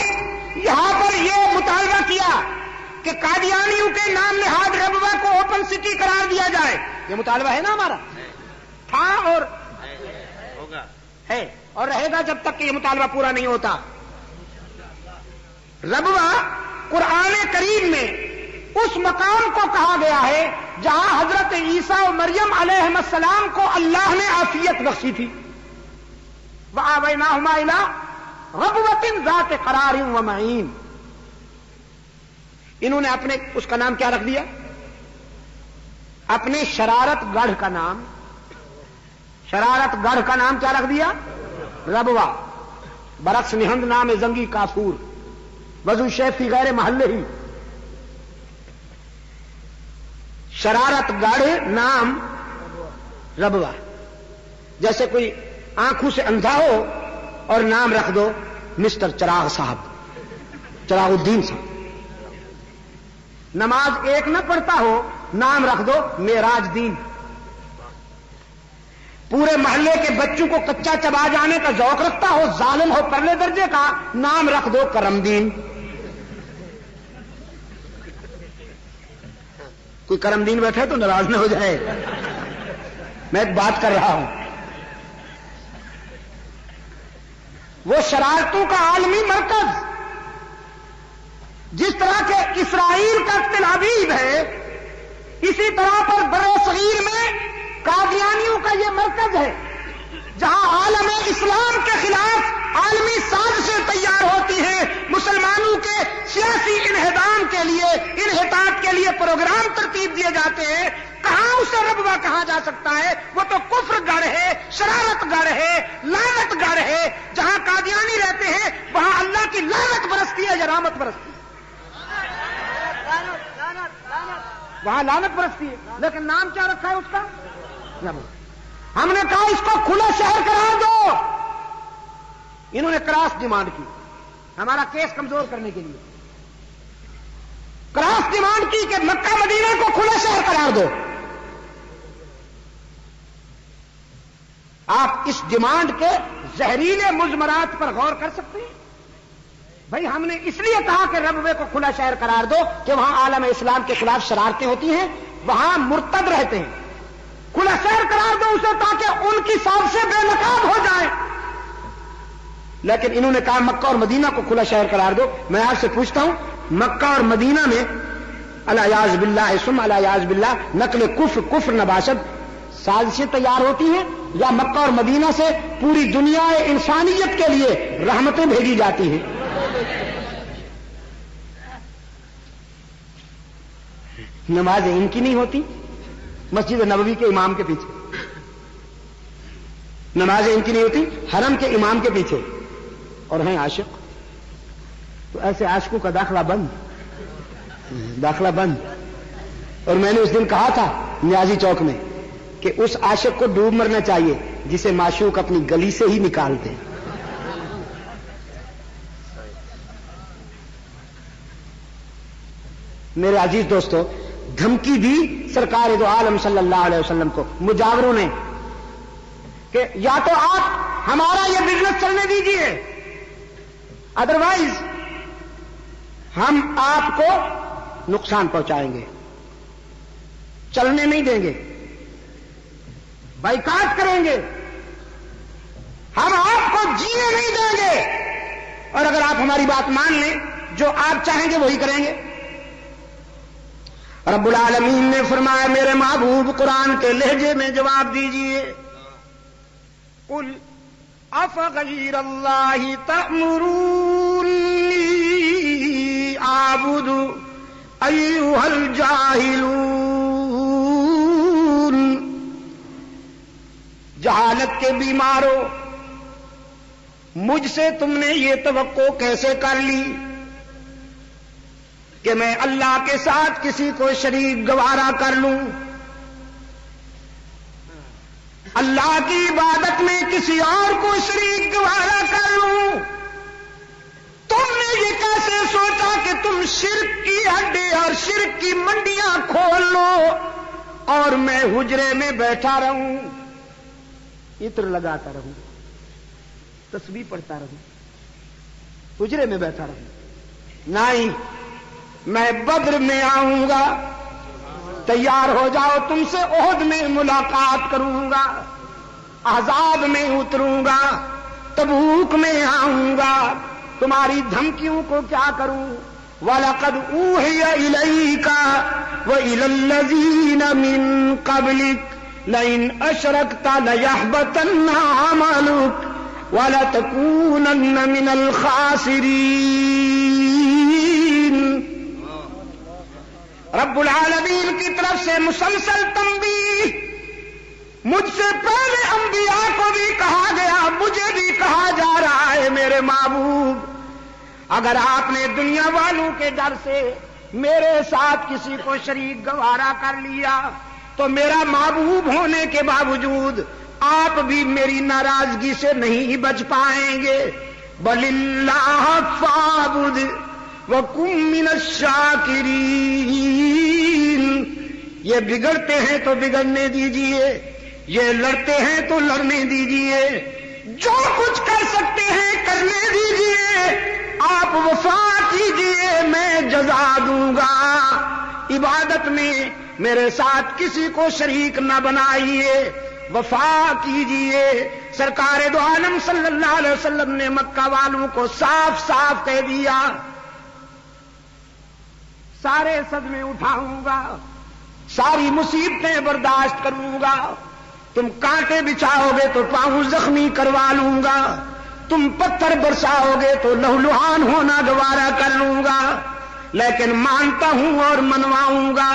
Speaker 1: یہاں پر یہ مطالبہ کیا کہ قادیانیوں کے نام نہاد ربوہ کو اوپن سٹی قرار دیا جائے. یہ مطالبہ ہے نا ہمارا، تھا اور ہے اور رہے گا جب تک کہ یہ مطالبہ پورا نہیں ہوتا. ربوہ قرآن کریم میں اس مقام کو کہا گیا ہے جہاں حضرت عیسیٰ و مریم علیہ السلام کو اللہ نے عافیت بخشی تھی. وَآوَيْنَاهُمَا إِلَىٰ رَبْوَةٍ ذَاتِ قَرَارٍ وَمَعِينٍ. انہوں نے اپنے اس کا نام کیا رکھ دیا؟ اپنے شرارت گڑھ کا نام، شرارت گڑھ کا نام کیا رکھ دیا؟ ربوہ. برعکس نہند نام زنگی کافور، وضو شیف فی غیر محلہ ہی. شرارت گاڑے نام ربوا. جیسے کوئی آنکھوں سے اندھا ہو اور نام رکھ دو مسٹر چراغ صاحب, چراغ الدین صاحب. نماز ایک نہ پڑھتا ہو, نام رکھ دو معراج دین. پورے محلے کے بچوں کو کچا چبا جانے کا ذوق رکھتا ہو, ظالم ہو پرلے درجے کا, نام رکھ دو کرم دین. کوئی کرم دین بیٹھے تو ناراض نہ ہو جائے, میں ایک بات کر رہا ہوں. وہ شرارتوں کا عالمی مرکز جس طرح کے اسرائیل کا تل ابیب ہے, اسی طرح پر برصغیر میں قادیانیوں کا یہ مرکز ہے, جہاں عالم اسلام کے خلاف عالمی سازشیں تیار ہوتی ہیں, مسلمانوں کے سیاسی انہدام کے لیے, انحطاط کے لیے پروگرام ترتیب دیے جاتے ہیں. کہاں اسے ربوا کہا جا سکتا ہے؟ وہ تو کفر گڑھ ہے, شرارت گڑھ ہے, لعنت گڑھ ہے. جہاں قادیانی رہتے ہیں وہاں اللہ کی لعنت برستی ہے یا رحمت برستی ہے؟ وہاں لعنت برستی ہے. لیکن نام کیا رکھا ہے اس کا؟ ہم نے کہا اس کو کھلا شہر قرار دو. انہوں نے کراس ڈیمانڈ کی, ہمارا کیس کمزور کرنے کے لیے کراس ڈیمانڈ کی کہ مکہ مدینہ کو کھلا شہر قرار دو. آپ اس ڈیمانڈ کے زہریلے مضمرات پر غور کر سکتے ہیں. بھائی ہم نے اس لیے کہا کہ ربوے کو کھلا شہر قرار دو کہ وہاں عالم اسلام کے خلاف شرارتیں ہوتی ہیں, وہاں مرتد رہتے ہیں. کھلا شہر قرار دو اسے تاکہ ان کی سازشیں بے نقاب ہو جائیں. لیکن انہوں نے کہا مکہ اور مدینہ کو کھلا شہر قرار دو. میں آپ سے پوچھتا ہوں, مکہ اور مدینہ میں الیاذ باللہ ثم الیاذ باللہ نقل کفر نباشد سازشیں تیار ہوتی ہیں, یا مکہ اور مدینہ سے پوری دنیا انسانیت کے لیے رحمتیں بھیجی جاتی ہیں؟ نمازیں ان کی نہیں ہوتی مسجد نبوی کے امام کے پیچھے, نمازیں ان کی نہیں ہوتی حرم کے امام کے پیچھے, اور ہیں عاشق. تو ایسے عاشقوں کا داخلہ بند, داخلہ بند. اور میں نے اس دن کہا تھا نیازی چوک میں کہ اس عاشق کو ڈوب مرنا چاہیے جسے معشوق اپنی گلی سے ہی نکالتے. میرے عزیز دوستو, دھمکی دی سرکار دو عالم صلی اللہ علیہ وسلم کو مجاوروں نے کہ یا تو آپ ہمارا یہ بزنس چلنے دیجیے, ادروائز ہم آپ کو نقصان پہنچائیں گے, چلنے نہیں دیں گے, بائیکاٹ کریں گے, ہم آپ کو جینے نہیں دیں گے, اور اگر آپ ہماری بات مان لیں جو آپ چاہیں گے وہی کریں گے. رب العالمین نے فرمایا میرے محبوب قرآن کے لہجے میں جواب دیجئے, قل افغیر اللہ تأمرونی اعبد ایھا الجاہلون. جہالت کے بیماروں, مجھ سے تم نے یہ توقع کیسے کر لی کہ میں اللہ کے ساتھ کسی کو شریک گوارا کر لوں, اللہ کی عبادت میں کسی اور کو شریک گوارا کر لوں. تم نے یہ کیسے سوچا کہ تم شرک کی ہڈے اور شرک کی منڈیاں کھول لو اور میں حجرے میں بیٹھا رہوں, عطر لگاتا رہوں, تسبیح پڑھتا رہوں, حجرے میں بیٹھا رہوں؟ نہیں, میں بدر میں آؤں گا, تیار ہو جاؤ, تم سے احد میں ملاقات کروں گا, احزاب میں اتروں گا, تبوک میں آؤں گا, تمہاری دھمکیوں کو کیا کروں. وَلَقَدْ أُوحِيَ إِلَيْكَ وَإِلَى الَّذِينَ مِن قَبْلِكَ لَئِنْ أَشْرَكْتَ لَيَحْبَطَنَّ عَمَلُكَ وَلَتَكُونَنَّ مِنَ الْخَاسِرِينَ. رب العالمین کی طرف سے مسلسل تنبیہ, مجھ سے پہلے انبیاء کو بھی کہا گیا, مجھے بھی کہا جا رہا ہے میرے محبوب, اگر آپ نے دنیا والوں کے ڈر سے میرے ساتھ کسی کو شریک گوارا کر لیا تو میرا محبوب ہونے کے باوجود آپ بھی میری ناراضگی سے نہیں بچ پائیں گے. بل اللہ فاعبد وکن من الشاکرین. یہ بگڑتے ہیں تو بگڑنے دیجئے, یہ لڑتے ہیں تو لڑنے دیجئے, جو کچھ کر سکتے ہیں کرنے دیجئے, آپ وفا کیجئے میں جزا دوں گا. عبادت میں میرے ساتھ کسی کو شریک نہ بنائیے, وفا کیجئے. سرکار دو عالم صلی اللہ علیہ وسلم نے مکہ والوں کو صاف صاف کہہ دیا, سارے صدمے اٹھاؤں گا, ساری مصیبتیں برداشت کروں گا, تم کانٹے بچھاؤ گے تو پاؤں زخمی کروا لوں گا, تم پتھر برساؤ گے تو لہولہان ہونا گوارا کر لوں گا, لیکن مانتا ہوں اور منواؤں گا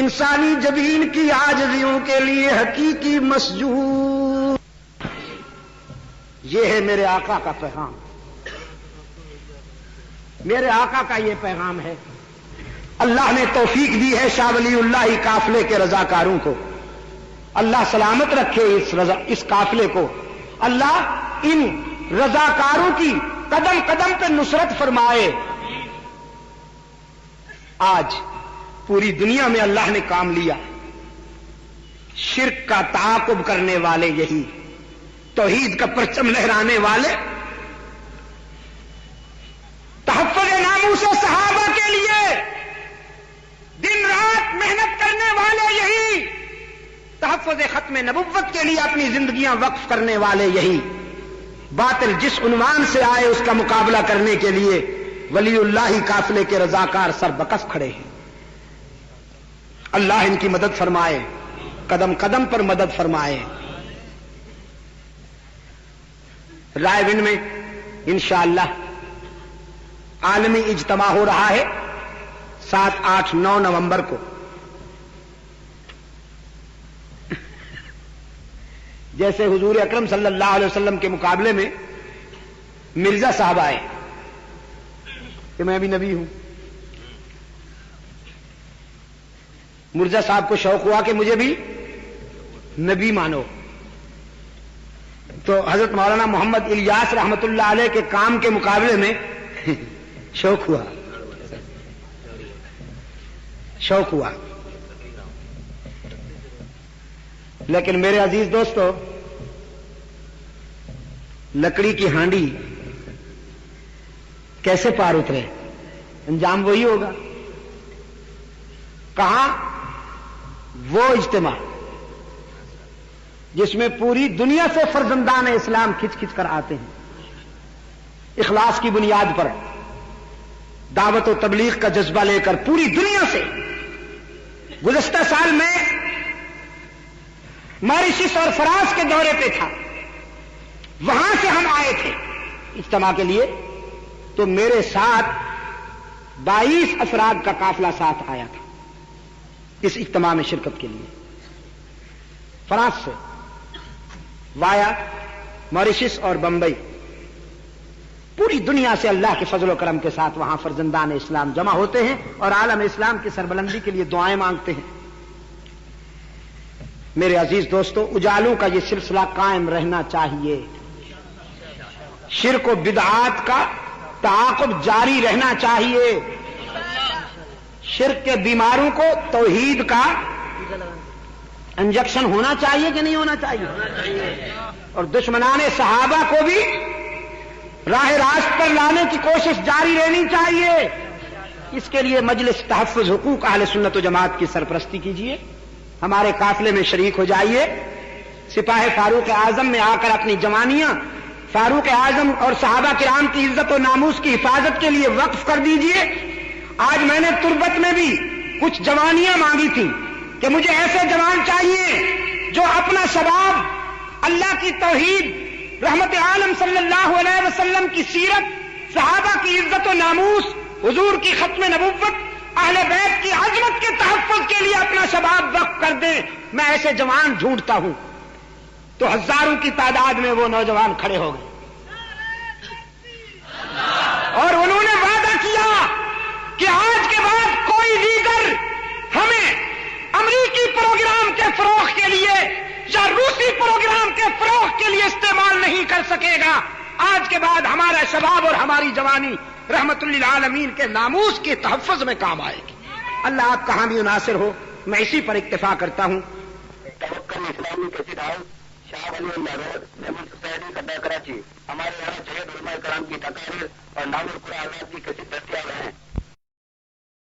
Speaker 1: انسانی جبین کی عاجزیوں کے لیے حقیقی مسجود. یہ ہے میرے آقا کا پیغام, میرے آقا کا یہ پیغام ہے. اللہ نے توفیق دی ہے شاہ ولی اللہ قافلے کے رضاکاروں کو, اللہ سلامت رکھے اس قافلے کو, اللہ ان رضاکاروں کی قدم قدم پہ نصرت فرمائے. آج پوری دنیا میں اللہ نے کام لیا. شرک کا تعاقب کرنے والے یہی, توحید کا پرچم لہرانے والے, تحفظ ناموس صحابہ کے لیے دن رات محنت کرنے والے یہی, تحفظ ختم نبوت کے لیے اپنی زندگیاں وقف کرنے والے یہی. باطل جس عنوان سے آئے اس کا مقابلہ کرنے کے لیے ولی اللہ قافلے کے رضاکار سربکف کھڑے ہیں. اللہ ان کی مدد فرمائے, قدم قدم پر مدد فرمائے. رائے ون میں انشاءاللہ عالمی اجتماع ہو رہا ہے 7, 8, 9 نومبر کو. جیسے حضور اکرم صلی اللہ علیہ وسلم کے مقابلے میں مرزا صاحب آئے کہ میں بھی نبی ہوں, مرزا صاحب کو شوق ہوا کہ مجھے بھی نبی مانو, تو حضرت مولانا محمد الیاس رحمت اللہ علیہ کے کام کے مقابلے میں شوق ہوا. لیکن میرے عزیز دوستو, لکڑی کی ہانڈی کیسے پار اترے, انجام وہی ہوگا. کہاں وہ اجتماع جس میں پوری دنیا سے فرزندان اسلام کھچ کھچ کر آتے ہیں, اخلاص کی بنیاد پر دعوت و تبلیغ کا جذبہ لے کر پوری دنیا سے. گزشتہ سال میں ماریشس اور فرانس کے دورے پہ تھا, وہاں سے ہم آئے تھے اجتماع کے لیے, تو میرے ساتھ 22 افراد کا قافلہ ساتھ آیا تھا اس اجتماع میں شرکت کے لیے. فرانس سے وایا ماریشس اور بمبئی, پوری دنیا سے اللہ کے فضل و کرم کے ساتھ وہاں فرزندان اسلام جمع ہوتے ہیں اور عالم اسلام کی سربلندی کے لیے دعائیں مانگتے ہیں. میرے عزیز دوستو, اجالوں کا یہ سلسلہ قائم رہنا چاہیے. شرک و بدعات کا تعاقب جاری رہنا چاہیے. شرک کے بیماروں کو توحید کا انجیکشن ہونا چاہیے کہ نہیں ہونا چاہیے, اور دشمنان صحابہ کو بھی راہ راست پر لانے کی کوشش جاری رہنی چاہیے. اس کے لیے مجلس تحفظ حقوق اہل سنت و جماعت کی سرپرستی کیجیے, ہمارے قافلے میں شریک ہو جائیے. سپاہ فاروق اعظم میں آ کر اپنی جوانیاں فاروق اعظم اور صحابہ کرام کی عزت و ناموس کی حفاظت کے لیے وقف کر دیجیے. آج میں نے تربت میں بھی کچھ جوانیاں مانگی تھیں کہ مجھے ایسے جوان چاہیے جو اپنا شباب اللہ کی توحید, رحمت عالم صلی اللہ علیہ وسلم کی سیرت, صحابہ کی عزت و ناموس, حضور کی ختم نبوت, اہل بیت کی عظمت کے تحفظ کے لیے اپنا شباب وقف کر دیں. میں ایسے جوان ڈھونڈتا ہوں. تو ہزاروں کی تعداد میں وہ نوجوان کھڑے ہو گئے اور انہوں نے وعدہ کیا کہ آج کے بعد روسی پروگرام کے فروغ کے لیے استعمال نہیں کر سکے گا. آج کے بعد ہمارا شباب اور ہماری جوانی رحمت للعالمین کے ناموس کے تحفظ میں کام آئے گی. اللہ آپ کا حامی و ناصر ہو. میں اسی پر اکتفا کرتا ہوں.
Speaker 3: توکل اسلامی کیسٹ ہاؤس، شاہ ولی اللہ روڈ، لیمن سوسائٹی کٹا، کراچی. ہمارے یہاں سید علماء کرام کی تقاریر اور نام القرآن کی کیسٹ دستیاب ہیں.